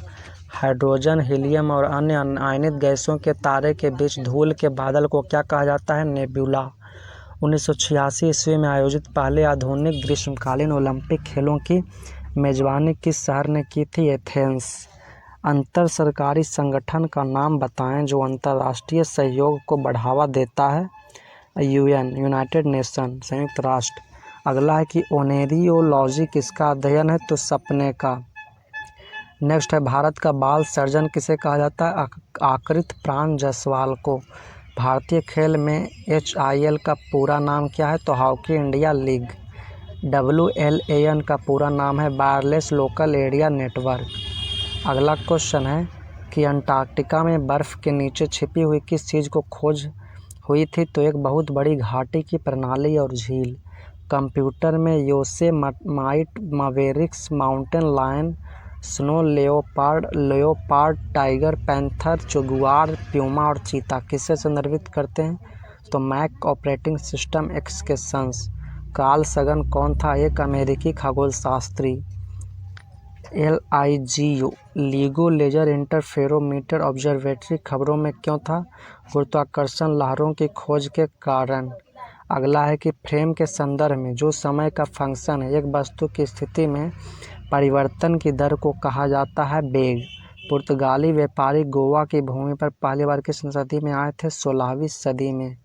हाइड्रोजन, हीलियम और अन्य आयनित गैसों के तारे के बीच धूल के बादल को क्या कहा जाता है? नेबुला। 1986 ईस्वी में आयोजित पहले आधुनिक ग्रीष्मकालीन ओलंपिक खेलों की मेजबानी किस शहर ने की थी? एथेंस। अंतर सरकारी संगठन का नाम बताएं जो अंतर्राष्ट्रीय सहयोग को बढ़ावा देता है? UN, यूनाइटेड नेशन, संयुक्त राष्ट्र। अगला है कि ओनेरियोलॉजी किसका अध्ययन है? तो सपने का। नेक्स्ट है भारत का बाल सर्जन किसे कहा जाता है? आकृत प्राण जायसवाल को। भारतीय खेल में HIL का पूरा नाम क्या है? तो हॉकी इंडिया लीग। WLAN का पूरा नाम है वायरलेस लोकल एरिया नेटवर्क। अगला क्वेश्चन है कि अंटार्कटिका में बर्फ़ के नीचे छिपी हुई किस चीज़ को खोज हुई थी? तो एक बहुत बड़ी घाटी की प्रणाली और झील। कंप्यूटर में Yosemite, Mavericks, Mountain Lion, Snow Leopard, Tiger, Panther, Jaguar, Puma और चीता किससे संदर्भित करते हैं? तो मैक ऑपरेटिंग सिस्टम एक्स के संस। कार्ल सगन कौन था? एक अमेरिकी खगोलशास्त्री। LIGO, LIGO laser interferometer observatory खबरों में क्यों था? गुरुत्वाकर्षण लहरों की खोज के कारण। अगला है कि फ्रेम के संदर्भ में जो समय का फंक्शन है एक वस्तु की स्थिति में परिवर्तन की दर को कहा जाता है? वेग। पुर्तगाली व्यापारी गोवा की भूमि पर पहली बार किस सदी में आए थे? 16वीं सदी में।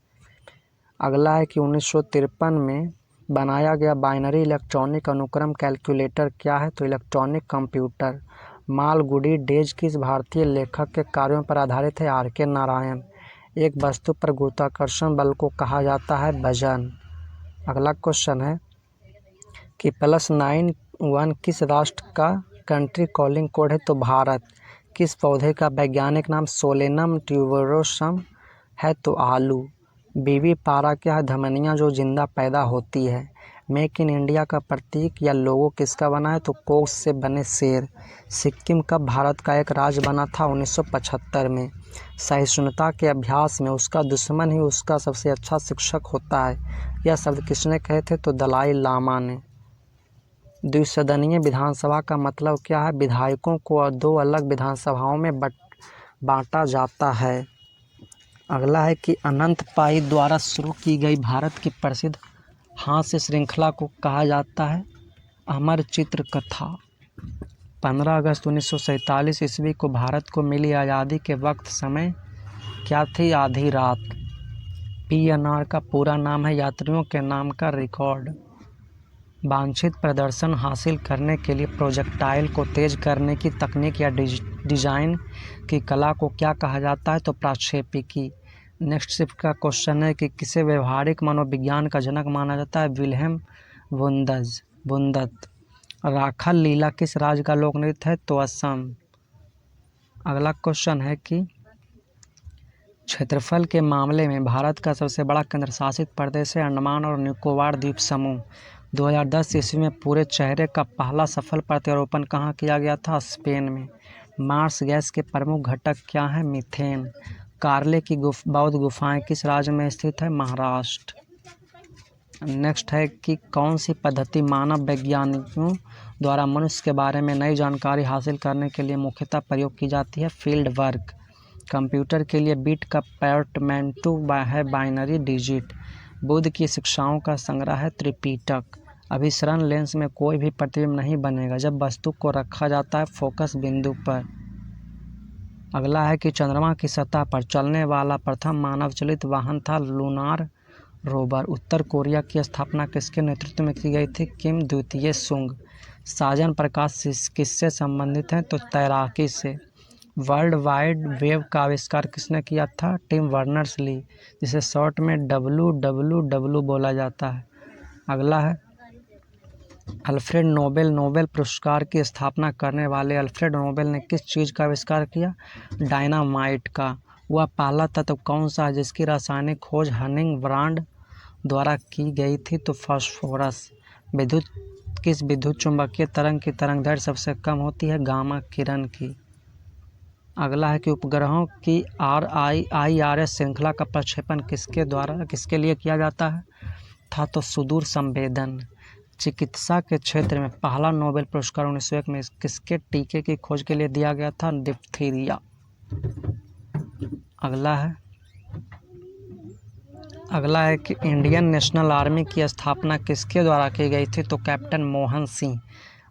अगला है कि 1953 में बनाया गया बाइनरी इलेक्ट्रॉनिक अनुक्रम कैलकुलेटर क्या है? तो इलेक्ट्रॉनिक कंप्यूटर। मालगुडी डेज किस भारतीय लेखक के कार्यों पर आधारित है? RK नारायण। एक वस्तु पर गुरुत्वाकर्षण बल को कहा जाता है? वजन। अगला क्वेश्चन है कि +9 वन किस राष्ट्र का कंट्री कॉलिंग कोड है? तो भारत। किस पौधे का वैज्ञानिक नाम सोलेनम ट्यूबरोसम है? तो आलू। बीवी पारा क्या है? धमनियाँ जो जिंदा पैदा होती है। मेक इन इंडिया का प्रतीक या लोगो किसका बना है? तो कोस से बने शेर। सिक्किम कब भारत का एक राज्य बना था? 1975 में। सहिष्णुता के अभ्यास में उसका दुश्मन ही उसका सबसे अच्छा शिक्षक होता है, यह शब्द किसने कहे थे? तो दलाई लामा ने। द्विसदनीय विधानसभा का मतलब क्या है? विधायकों को दो अलग विधानसभाओं में बांटा जाता है। अगला है कि अनंत पाई द्वारा शुरू की गई भारत की प्रसिद्ध हास्य श्रृंखला को कहा जाता है? अमर चित्र कथा। 15 अगस्त 1947 ईस्वी को भारत को मिली आज़ादी के वक्त समय क्या थी? आधी रात। PNR का पूरा नाम है यात्रियों के नाम का रिकॉर्ड। वांछित प्रदर्शन हासिल करने के लिए प्रोजेक्टाइल को तेज करने की तकनीक या डिजाइन की कला को क्या कहा जाता है? तो प्रक्षेपिकी। नेक्स्ट शिफ्ट का क्वेश्चन है कि किसे व्यवहारिक मनोविज्ञान का जनक माना जाता है? विल्हेम वुंदत। राखल लीला किस राज्य का लोक नृत्य है? तो असम। अगला क्वेश्चन है कि क्षेत्रफल के मामले में भारत का सबसे बड़ा केंद्रशासित प्रदेश है अंडमान और निकोबार द्वीप समूह। 2010 ईस्वी में पूरे चेहरे का पहला सफल प्रत्यारोपण कहाँ किया गया था? स्पेन में। मार्स गैस के प्रमुख घटक क्या हैं? मीथेन। कार्ले की बौद्ध गुफाएं किस राज्य में स्थित है? महाराष्ट्र। नेक्स्ट है कि कौन सी पद्धति मानव वैज्ञानिकों द्वारा मनुष्य के बारे में नई जानकारी हासिल करने के लिए मुख्यतः प्रयोग की जाती है? Field work. कंप्यूटर के लिए बिट का पोर्टमैंटो है बाइनरी डिजिट। बुद्ध की शिक्षाओं का संग्रह है त्रिपिटक। अभिसरण लेंस में कोई भी प्रतिबिंब नहीं बनेगा जब वस्तु को रखा जाता है फोकस बिंदु पर। अगला है कि चंद्रमा की सतह पर चलने वाला प्रथम मानव चलित वाहन था लूनार रोवर। उत्तर कोरिया की स्थापना किसके नेतृत्व में की गई थी? किम द्वितीय सुंग। साजन प्रकाश किससे संबंधित हैं? तो तैराकी से। वर्ल्ड वाइड वेब का आविष्कार किसने किया था? टिम बर्नर्स ली, जिसे शॉर्ट में WWW बोला जाता है। अगला है अल्फ्रेड नोबेल। नोबेल पुरस्कार की स्थापना करने वाले अल्फ्रेड नोबेल ने किस चीज़ का आविष्कार किया? डायनामाइट का। वह पहला तत्व कौन सा है जिसकी रासायनिक खोज हनिंग ब्रांड द्वारा की गई थी? तो फास्फोरस। किस विद्युत चुंबकीय तरंग की तरंगदैर्घ्य सबसे कम होती है? गामा किरण की। अगला है कि उपग्रहों की IRS श्रृंखला का प्रक्षेपण किसके लिए किया जाता है? तो सुदूर संवेदन। चिकित्सा के क्षेत्र में पहला नोबेल पुरस्कार 1901 में किसके टीके की खोज के लिए दिया गया था? डिप्थीरिया। अगला है कि इंडियन नेशनल आर्मी की स्थापना किसके द्वारा की गई थी? तो कैप्टन मोहन सिंह।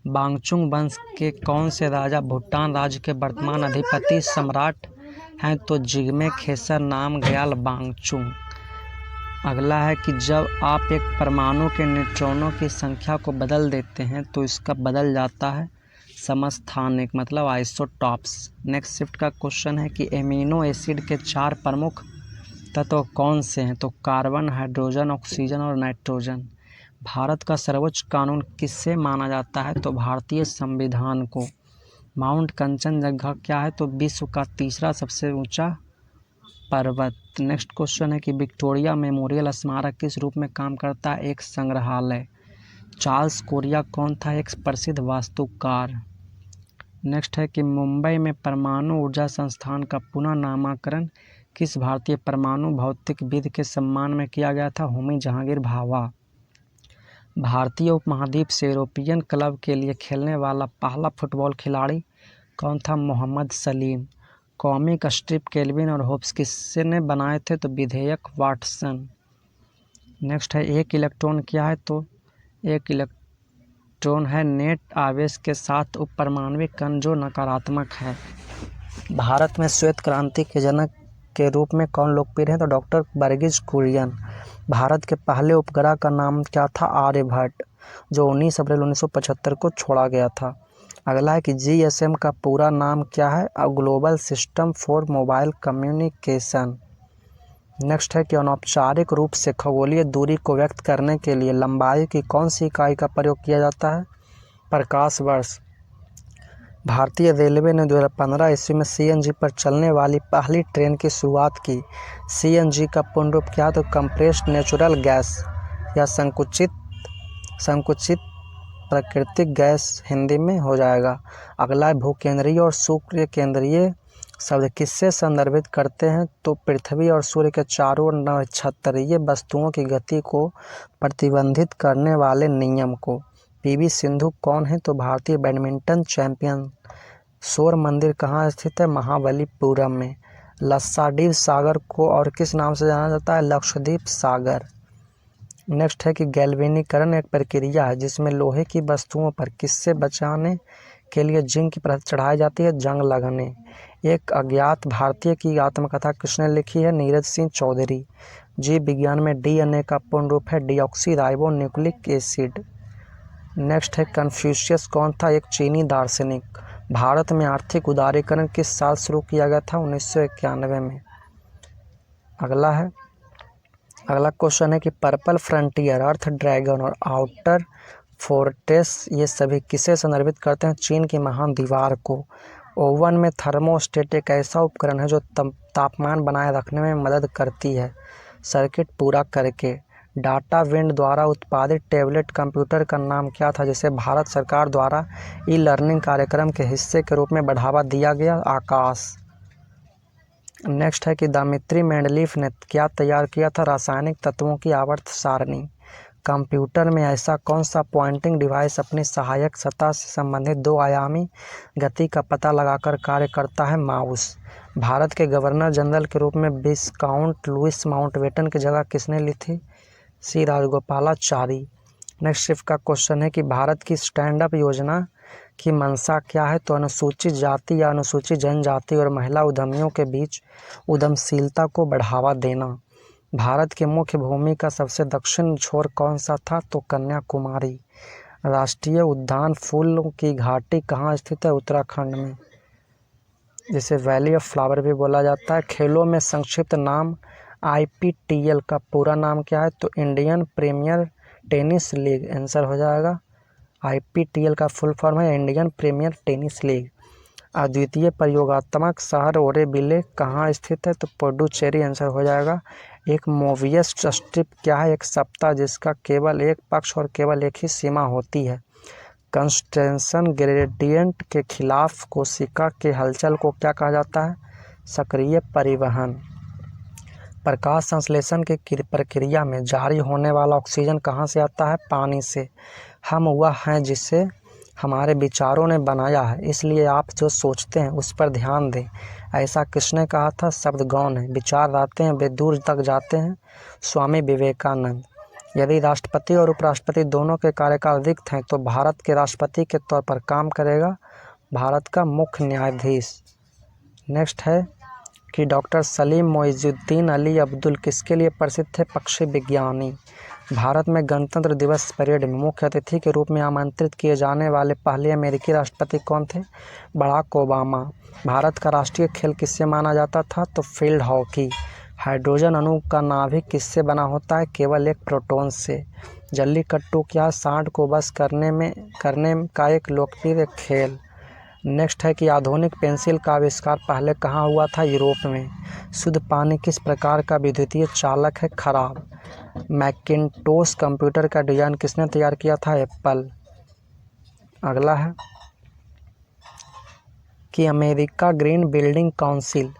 बांगचुंग वंश के कौन से राजा भूटान राज्य के वर्तमान अधिपति सम्राट हैं? तो जिग्मे खेसर नामग्याल वांगचुक। अगला है कि जब आप एक परमाणु के न्यूट्रॉनों की संख्या को बदल देते हैं तो इसका बदल जाता है समस्थानिक, मतलब आइसोटॉप्स। नेक्स्ट शिफ्ट का क्वेश्चन है कि एमिनो एसिड के 4 प्रमुख तत्व कौन से हैं? तो कार्बन, हाइड्रोजन, ऑक्सीजन और नाइट्रोजन। भारत का सर्वोच्च कानून किससे माना जाता है? तो भारतीय संविधान को। माउंट कंचनजंगा क्या है? तो विश्व का तीसरा सबसे ऊंचा पर्वत। नेक्स्ट क्वेश्चन है कि विक्टोरिया मेमोरियल स्मारक किस रूप में काम करता है? एक संग्रहालय। चार्ल्स कोरिया कौन था? एक प्रसिद्ध वास्तुकार। नेक्स्ट है कि मुंबई में परमाणु ऊर्जा संस्थान का पुनः नामकरण किस भारतीय परमाणु भौतिकविद के सम्मान में किया गया था? होमी जहांगीर भाभा। भारतीय उपमहाद्वीप से यूरोपियन क्लब के लिए खेलने वाला पहला फुटबॉल खिलाड़ी कौन था? Mohammad Salim. Comic strip Calvin और होब्स किसने बनाए थे? तो विधेयक वाटसन। नेक्स्ट है एक इलेक्ट्रॉन क्या है? तो एक इलेक्ट्रॉन है नेट आवेश के साथ उपपरमाणविक कण जो नकारात्मक है। भारत में श्वेत क्रांति के जनक के रूप में कौन लोकप्रिय है? तो डॉक्टर वर्गीज कुरियन। भारत के पहले उपग्रह का नाम क्या था? आर्यभट्ट, जो 19 अप्रैल 1975 को छोड़ा गया था। अगला है कि GSM का पूरा नाम क्या है? Global system for mobile communication. Next है कि अनौपचारिक रूप से खगोलीय दूरी को व्यक्त करने के लिए लंबाई की कौन सी इकाई का प्रयोग किया जाता है? प्रकाश वर्ष। भारतीय रेलवे ने 2015 ईस्वी में सीएनजी पर चलने वाली पहली ट्रेन की शुरुआत की। सीएनजी का पूर्ण रूप क्या है? तो कंप्रेस्ड नेचुरल गैस या संकुचित प्राकृतिक गैस हिंदी में हो जाएगा। अगला है भूकेंद्रीय और सूर्य केंद्रीय शब्द किससे संदर्भित करते हैं? तो पृथ्वी और सूर्य के चारों ओर नक्षत्रीय वस्तुओं की गति को प्रतिबंधित करने वाले नियम को। पीवी सिंधु कौन है? तो भारतीय बैडमिंटन चैंपियन। सौर मंदिर कहाँ स्थित है? महाबलीपुरम में। लक्षद्वीप सागर को और किस नाम से जाना जाता है? लक्षद्वीप सागर। नेक्स्ट है कि गैल्वेनीकरण एक प्रक्रिया है जिसमें लोहे की वस्तुओं पर किससे बचाने के लिए जिंक की परत चढ़ाई जाती है? जंग लगने। एक अज्ञात भारतीय की आत्मकथा किसने लिखी है? नीरज सिंह चौधरी। जीव विज्ञान में डीएनए का पूर्ण रूप है डीऑक्सी राइबोन्यूक्लिक एसिड। नेक्स्ट है कन्फ्यूशियस कौन था? एक चीनी दार्शनिक। भारत में आर्थिक उदारीकरण किस साल शुरू किया गया था? 1991 में। अगला क्वेश्चन है कि पर्पल फ्रंटियर, अर्थ ड्रैगन और आउटर फोर्ट्रेस ये सभी किसे संदर्भित करते हैं? चीन की महान दीवार को। ओवन में थर्मोस्टेट एक ऐसा उपकरण है जो तापमान बनाए रखने में मदद करती है सर्किट पूरा करके। डाटा विंड द्वारा उत्पादित टैबलेट कंप्यूटर का नाम क्या था जिसे भारत सरकार द्वारा ई लर्निंग कार्यक्रम के हिस्से के रूप में बढ़ावा दिया गया? आकाश। नेक्स्ट है कि दामित्री मेंडलीफ ने क्या तैयार किया था? रासायनिक तत्वों की आवर्त सारणी। कंप्यूटर में ऐसा कौन सा पॉइंटिंग डिवाइस अपनी सहायक सतह से संबंधित 2 आयामी गति का पता लगाकर कार्य करता है? माउस। भारत के गवर्नर जनरल के रूप में विस्काउंट लुईस माउंटबेटन की जगह किसने ली थी? सी राजगोपालाचारी। नेक्स्ट शिफ्ट का क्वेश्चन है कि भारत की स्टैंड अप योजना की मंशा क्या है? तो अनुसूचित जाति या अनुसूचित जनजाति और महिला उद्यमियों के बीच उद्यमशीलता को बढ़ावा देना। भारत की मुख्य भूमि का सबसे दक्षिण छोर कौन सा था? तो कन्याकुमारी। राष्ट्रीय उद्यान फूलों की घाटी कहाँ स्थित है? उत्तराखंड में, जिसे वैली ऑफ फ्लावर भी बोला जाता है। खेलों में संक्षिप्त नाम आईपीटीएल का पूरा नाम क्या है? तो Indian premier tennis league answer हो जाएगा। आईपीटीएल का फुल फॉर्म है इंडियन प्रीमियर टेनिस लीग। अद्वितीय प्रयोगात्मक शहर ओरेविले कहाँ स्थित है? तो पुडुचेरी आंसर हो जाएगा। एक मोवियस स्ट्रिप क्या है? एक सप्ताह जिसका केवल एक पक्ष और केवल एक ही सीमा होती है। कंस्टेंशन ग्रेडियंट के खिलाफ कोशिका के हलचल को क्या कहा जाता है? सक्रिय परिवहन। प्रकाश संश्लेषण की प्रक्रिया में जारी होने वाला ऑक्सीजन कहाँ से आता है? पानी से। हम वह हैं जिसे हमारे विचारों ने बनाया है, इसलिए आप जो सोचते हैं उस पर ध्यान दें। ऐसा किसने कहा था? शब्द गौण है, विचार आते हैं वे दूर तक जाते हैं। स्वामी विवेकानंद। यदि राष्ट्रपति और उपराष्ट्रपति दोनों के कार्यकाल रिक्त हैं तो भारत के राष्ट्रपति के तौर पर काम करेगा भारत का मुख्य न्यायाधीश। नेक्स्ट है कि डॉक्टर सलीम मोइजुद्दीन अली अब्दुल किसके लिए प्रसिद्ध थे? पक्षी विज्ञानी। भारत में गणतंत्र दिवस परेड में मुख्य अतिथि के रूप में आमंत्रित किए जाने वाले पहले अमेरिकी राष्ट्रपति कौन थे? Barack Obama. भारत का राष्ट्रीय खेल किससे माना जाता था? तो फील्ड हॉकी। हाइड्रोजन अणु का नाभिक किससे बना होता है? केवल एक प्रोटॉन से। जल्लीकट्टू क्या? सांड को बस करने का एक लोकप्रिय खेल। नेक्स्ट है कि आधुनिक पेंसिल का आविष्कार पहले कहाँ हुआ था? यूरोप में। शुद्ध पानी किस प्रकार का विद्युतीय चालक है? खराब। मैकिन्टोश कंप्यूटर का डिजाइन किसने तैयार किया था? एप्पल। अगला है कि America green building council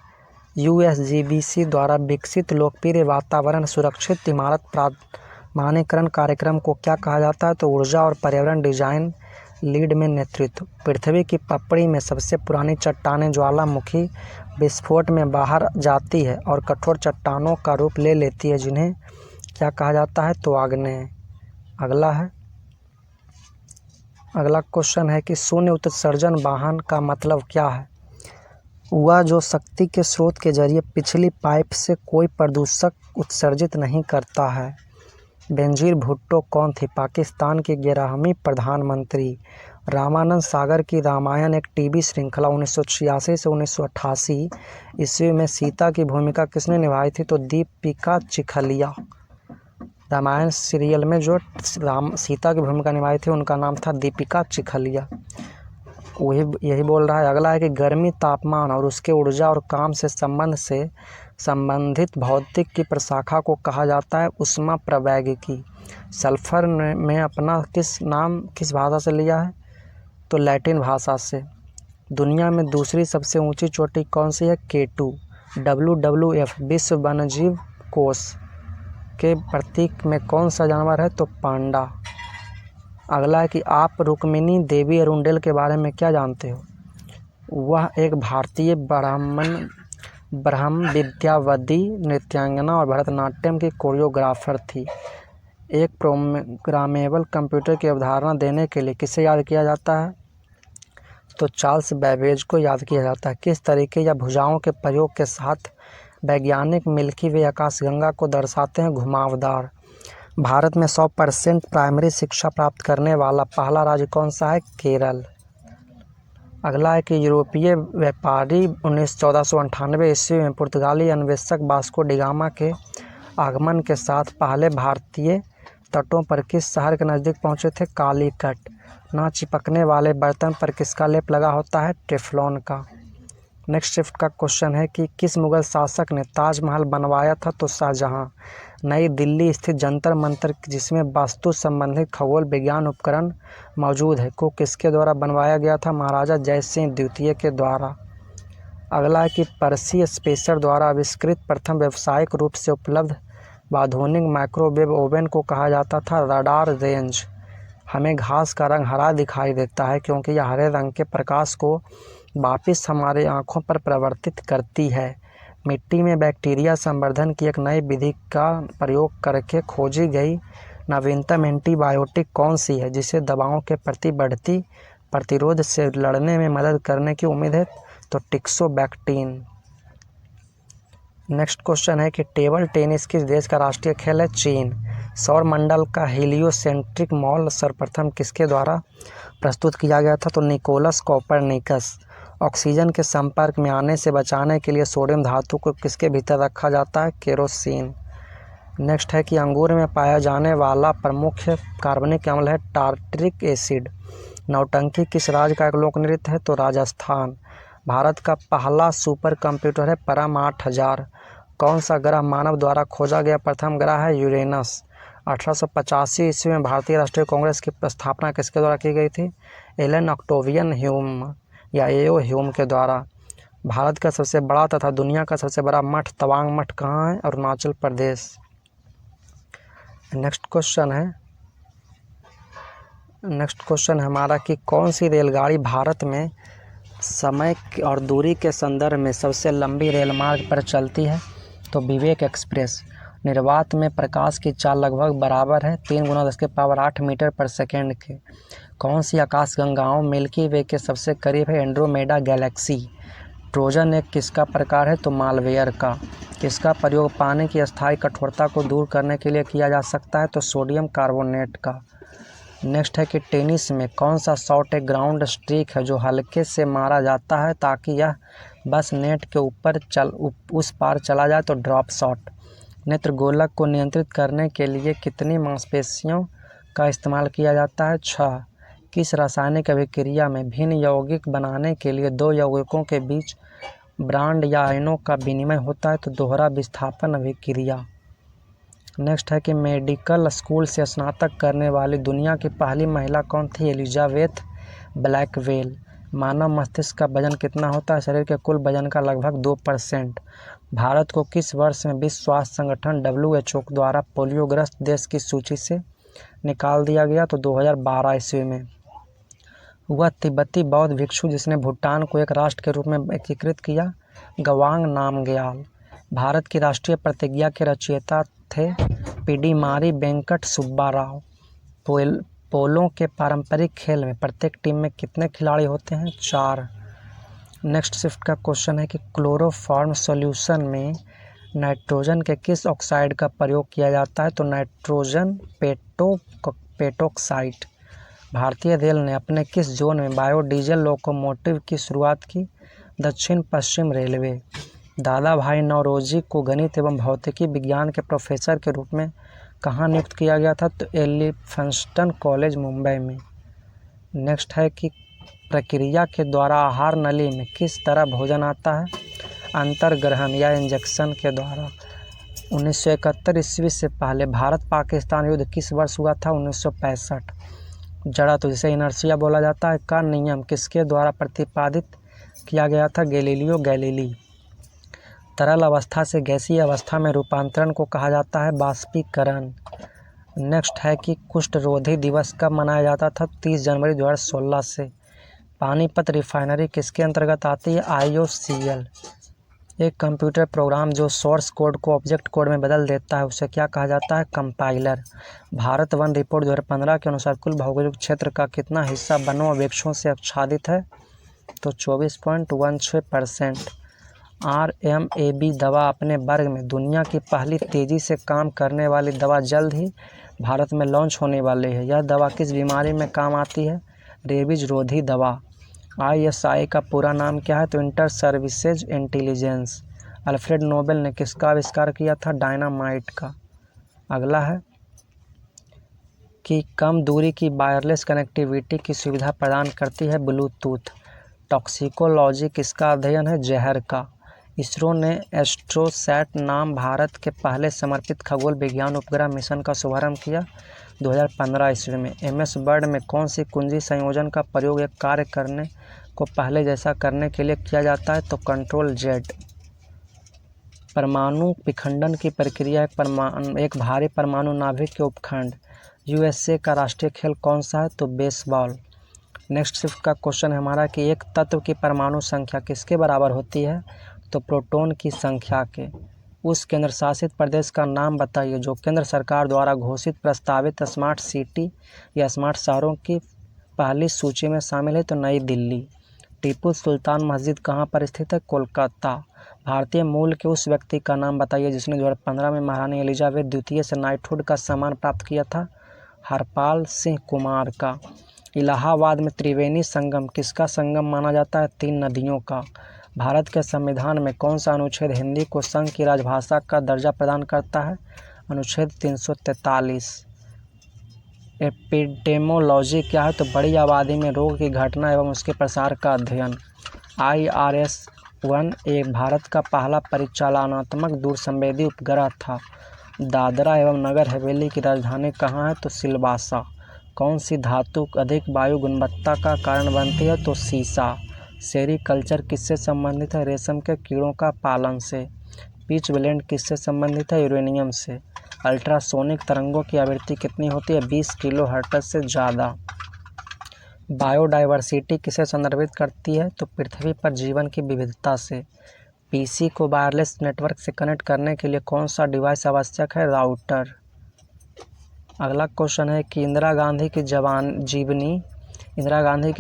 USGBC द्वारा विकसित लोकप्रिय वातावरण सुरक्षित इमारत प्रमाणीकरण कार्यक्रम को क्या कहा जाता है? तो ऊर्जा और पर्यावरण डिजाइन लीड में नेतृत्व। पृथ्वी की पपड़ी में सबसे पुरानी चट्टानें ज्वालामुखी विस्फोट में बाहर जाती है और कठोर चट्टानों का रूप ले लेती है जिन्हें क्या कहा जाता है? तो आग्नेय। अगला क्वेश्चन है कि शून्य उत्सर्जन वाहन का मतलब क्या है? वह जो शक्ति के स्रोत के जरिए पिछली पाइप से कोई प्रदूषक उत्सर्जित नहीं करता है। बेनजीर भुट्टो कौन थी? पाकिस्तान की 11वीं प्रधानमंत्री। रामानंद सागर की रामायण एक टीवी श्रृंखला 1986 से 1988 ईस्वी में सीता की भूमिका किसने निभाई थी? तो दीपिका चिखलिया। रामायण सीरियल में जो सीता की भूमिका निभाई थी उनका नाम था दीपिका चिखलिया। वही यही बोल रहा है। अगला है कि गर्मी, तापमान और उसके ऊर्जा और काम से संबंधित भौतिक की प्रशाखा को कहा जाता है ऊष्मा प्रवैगिकी। सल्फर में अपना किस भाषा से लिया है? तो लैटिन भाषा से। दुनिया में दूसरी सबसे ऊंची चोटी कौन सी है? K2। WWF विश्व वन्यजीव कोष के प्रतीक में कौन सा जानवर है? तो पांडा। अगला है कि आप रुक्मिणी देवी अरुंडेल के बारे में क्या जानते हो? वह एक भारतीय ब्रह्म विद्यावती नृत्यांगना और भरतनाट्यम की कोरियोग्राफर थी। एक प्रोग्रामेबल कंप्यूटर की अवधारणा देने के लिए किसे याद किया जाता है? तो चार्ल्स बैबेज को याद किया जाता है। किस तरीके या भुजाओं के प्रयोग के साथ वैज्ञानिक मिल्की वे आकाशगंगा को दर्शाते हैं? घुमावदार। भारत में 100% प्राइमरी शिक्षा प्राप्त करने वाला पहला राज्य कौन सा है? केरल। अगला है कि यूरोपीय व्यापारी 1498 ईस्वी में पुर्तगाली अन्वेषक वास्को डी गामा के आगमन के साथ पहले भारतीय तटों पर किस शहर के नज़दीक पहुंचे थे? कालीकट। ना चिपकने वाले बर्तन पर किसका लेप लगा होता है? टेफ्लॉन का। नेक्स्ट शिफ्ट का क्वेश्चन है कि किस मुगल शासक ने ताजमहल बनवाया था? तो शाहजहां। नई दिल्ली स्थित जंतर मंतर जिसमें वास्तु संबंधित खगोल विज्ञान उपकरण मौजूद है को किसके द्वारा बनवाया गया था? महाराजा जयसिंह द्वितीय के द्वारा। अगला है कि पर्सी स्पेसर द्वारा आविष्कृत प्रथम व्यावसायिक रूप से उपलब्ध आधुनिक माइक्रोवेव ओवन को कहा जाता था? Radar range. हमें घास का रंग हरा दिखाई देता है क्योंकि यह हरे रंग के प्रकाश को वापस हमारे आँखों पर प्रवर्तित करती है। मिट्टी में बैक्टीरिया संवर्धन की एक नई विधि का प्रयोग करके खोजी गई नवीनतम एंटीबायोटिक कौन सी है जिसे दवाओं के प्रति बढ़ती प्रतिरोध से लड़ने में मदद करने की उम्मीद है? तो टिक्सोबैक्टीन। नेक्स्ट क्वेश्चन है कि टेबल टेनिस किस देश का राष्ट्रीय खेल है? चीन। सौर मंडल का हीलियोसेंट्रिक मॉडल सर्वप्रथम किसके द्वारा प्रस्तुत किया गया था? तो निकोलस कोपरनिकस। ऑक्सीजन के संपर्क में आने से बचाने के लिए सोडियम धातु को किसके भीतर रखा जाता है? केरोसिन। नेक्स्ट है कि अंगूर में पाया जाने वाला प्रमुख कार्बनिक अम्ल है टार्टरिक एसिड। नौटंकी किस राज्य का एक लोक नृत्य है? तो राजस्थान। भारत का पहला सुपर कंप्यूटर है परम 8000। कौन सा ग्रह मानव द्वारा खोजा गया प्रथम ग्रह है? यूरेनस। 1885 ईस्वी में भारतीय राष्ट्रीय कांग्रेस की स्थापना किसके द्वारा की गई थी? एलन ऑक्टेवियन ह्यूम या एओ ह्यूम के द्वारा। भारत का सबसे बड़ा तथा दुनिया का सबसे बड़ा मठ तवांग मठ कहाँ है? अरुणाचल प्रदेश। नेक्स्ट क्वेश्चन हमारा कि कौन सी रेलगाड़ी भारत में समय और दूरी के संदर्भ में सबसे लंबी रेलमार्ग पर चलती है? तो विवेक एक्सप्रेस। निर्वात में प्रकाश की चाल लगभग बराबर है 3 × 10⁸ मीटर पर सेकेंड के। कौन सी आकाशगंगाओं मिल्की वे के सबसे करीब है? Andromeda Galaxy. ट्रोजन एक किसका प्रकार है? तो मालवेयर का। किसका प्रयोग पानी की अस्थायी कठोरता को दूर करने के लिए किया जा सकता है? तो सोडियम कार्बोनेट का। नेक्स्ट है कि टेनिस में कौन सा शॉट एक ग्राउंड स्ट्रीक है जो हल्के से मारा जाता है ताकि यह बस नेट के ऊपर उस पार चला जाए? तो ड्रॉप शॉट। नेत्रगोलक को नियंत्रित करने के लिए कितनी मांसपेशियों का इस्तेमाल किया जाता है? 6। किस रासायनिक अभिक्रिया में भिन्न यौगिक बनाने के लिए 2 यौगिकों के बीच बॉन्ड या आयनों का विनिमय होता है? तो दोहरा विस्थापन अभिक्रिया। नेक्स्ट है कि मेडिकल स्कूल से स्नातक करने वाली दुनिया की पहली महिला कौन थी? Elizabeth Blackwell. मानव मस्तिष्क का वजन कितना होता है? शरीर के कुल वजन का लगभग 2%। भारत को किस वर्ष में विश्व स्वास्थ्य संगठन WHO द्वारा पोलियोग्रस्त देश की सूची से निकाल दिया गया? तो 2012 ईस्वी में। वह तिब्बती बौद्ध भिक्षु जिसने भूटान को एक राष्ट्र के रूप में एकीकृत किया? गवांग नामग्याल। भारत की राष्ट्रीय प्रतिज्ञा के रचयिता थे पिडीमारी वेंकट सुब्बा राव। पोलो के पारंपरिक खेल में प्रत्येक टीम में कितने खिलाड़ी होते हैं? 4। नेक्स्ट शिफ्ट का क्वेश्चन है कि क्लोरोफॉर्म सॉल्यूशन में नाइट्रोजन के किस ऑक्साइड का प्रयोग किया जाता है? तो नाइट्रोजन पेटोक्साइड। भारतीय रेल ने अपने किस जोन में बायोडीजल लोकोमोटिव की शुरुआत की? दक्षिण पश्चिम रेलवे। दादा भाई नौरोजी को गणित एवं भौतिकी विज्ञान के प्रोफेसर के रूप में कहाँ नियुक्त किया गया था? तो एलिफिंस्टन कॉलेज मुंबई में। नेक्स्ट है कि प्रक्रिया के द्वारा आहार नली में किस तरह भोजन आता है? अंतर्ग्रहण या इंजेक्शन के द्वारा। 1971 ईस्वी से पहले भारत पाकिस्तान युद्ध किस वर्ष हुआ था? 1965। जड़त्व जिसे इनर्शिया बोला जाता है का नियम किसके द्वारा प्रतिपादित किया गया था? Galileo Galilei. तरल अवस्था से गैसीय अवस्था में रूपांतरण को कहा जाता है बाष्पीकरण। नेक्स्ट है कि कुष्ठ रोधी दिवस कब मनाया जाता था? 30 जनवरी 2016 से। पानीपत रिफाइनरी किसके अंतर्गत आती है? IOCL। एक कंप्यूटर प्रोग्राम जो सोर्स कोड को ऑब्जेक्ट कोड में बदल देता है उसे क्या कहा जाता है? कंपाइलर। भारत वन रिपोर्ट 2015 के अनुसार कुल भौगोलिक क्षेत्र का कितना हिस्सा वनों और वृक्षों से आच्छादित है? तो 24.16%। RMAB दवा अपने वर्ग में दुनिया की पहली तेजी से काम करने वाली दवा जल्द ही भारत में लॉन्च होने वाली है। यह दवा किस बीमारी में काम आती है? रेबीज रोधी दवा। ISI का पूरा नाम क्या है? तो inter services intelligence. Alfred Nobel ने किसका आविष्कार किया था? डायनामाइट का। अगला है कि कम दूरी की वायरलेस कनेक्टिविटी की सुविधा प्रदान करती है ब्लूटूथ। टॉक्सिकोलॉजी किसका अध्ययन है? जहर का। इसरो ने एस्ट्रोसैट नाम भारत के पहले समर्पित खगोल विज्ञान उपग्रह मिशन का शुभारंभ किया 2015 ईस्वी में। MS वर्ड में कौन सी कुंजी संयोजन का प्रयोग एक कार्य करने को पहले जैसा करने के लिए किया जाता है? तो Ctrl+Z। परमाणु विखंडन की प्रक्रिया एक भारी परमाणु नाभिक के उपखंड। USA का राष्ट्रीय खेल कौन सा है? तो बेसबॉल। नेक्स्ट शिफ्ट का क्वेश्चन है हमारा कि एक तत्व की परमाणु संख्या किसके बराबर होती है? तो प्रोटॉन की संख्या के। उस केंद्र शासित प्रदेश का नाम बताइए जो केंद्र सरकार द्वारा घोषित प्रस्तावित स्मार्ट सिटी या स्मार्ट शहरों की पहली सूची में शामिल है? तो नई दिल्ली। टीपू सुल्तान मस्जिद कहाँ पर स्थित है? कोलकाता। भारतीय मूल के उस व्यक्ति का नाम बताइए जिसने 2015 में महारानी एलिजाबेथ द्वितीय से नाइटहुड का सम्मान प्राप्त किया था? हरपाल सिंह कुमार का। इलाहाबाद में त्रिवेणी संगम किसका संगम माना जाता है? 3 नदियों का। भारत के संविधान में कौन सा अनुच्छेद हिंदी को संघ की राजभाषा का दर्जा प्रदान करता है? अनुच्छेद 343। एपिडेमोलॉजी क्या है? तो बड़ी आबादी में रोग की घटना एवं उसके प्रसार का अध्ययन। IRS-1A भारत का पहला परिचालनात्मक दूरसंवेदी उपग्रह था। दादरा एवं नगर हवेली की राजधानी कहाँ है? तो सिलवासा। कौन सी धातु अधिक वायु गुणवत्ता का कारण बनती है? तो सीसा। सेरीकल्चर किससे संबंधित है? रेशम के कीड़ों का पालन से। पिच ब्लेंड किससे संबंधित है? यूरेनियम से। अल्ट्रासोनिक तरंगों की आवृत्ति कितनी होती है? 20 किलोहर्ट्ज से ज़्यादा। बायोडाइवर्सिटी किसे संदर्भित करती है? तो पृथ्वी पर जीवन की विविधता से। PC को वायरलेस नेटवर्क से कनेक्ट करने के लिए कौन सा डिवाइस आवश्यक है? राउटर। अगला क्वेश्चन है कि इंदिरा गांधी की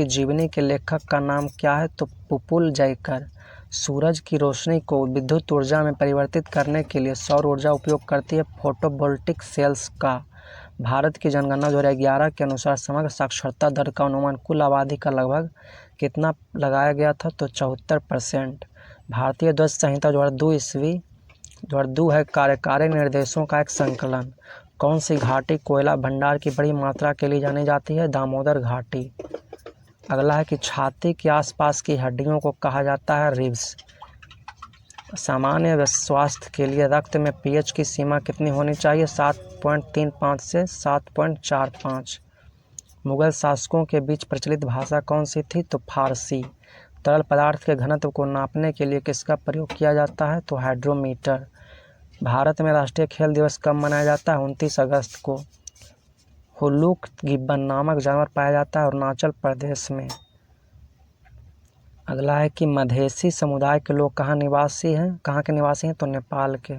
जीवनी के लेखक का नाम क्या है? तो पुपुल जयकर। सूरज की रोशनी को विद्युत ऊर्जा में परिवर्तित करने के लिए सौर ऊर्जा उपयोग करती है फोटोवोल्टिक सेल्स का। भारत की जनगणना 2011 के अनुसार समग्र साक्षरता दर का अनुमान कुल आबादी का लगभग कितना लगाया गया था? तो 74%। भारतीय ध्वज संहिता 2002 है कार्यकारी निर्देशों का एक संकलन। कौन सी घाटी कोयला भंडार की बड़ी मात्रा के लिए जानी जाती है? दामोदर घाटी। अगला है कि छाती के आसपास की हड्डियों को कहा जाता है रिब्स। सामान्य स्वास्थ्य के लिए रक्त में pH की सीमा कितनी होनी चाहिए? 7.35 से 7.45। मुगल शासकों के बीच प्रचलित भाषा कौन सी थी? तो फारसी। तरल पदार्थ के घनत्व को नापने के लिए किसका प्रयोग किया जाता है? तो हाइड्रोमीटर। भारत में राष्ट्रीय खेल दिवस कब मनाया जाता है? 29 अगस्त को। हुलूक गिब्बन नामक जानवर पाया जाता है अरुणाचल प्रदेश में। अगला है कि मधेसी समुदाय के लोग कहाँ के निवासी हैं? तो नेपाल के।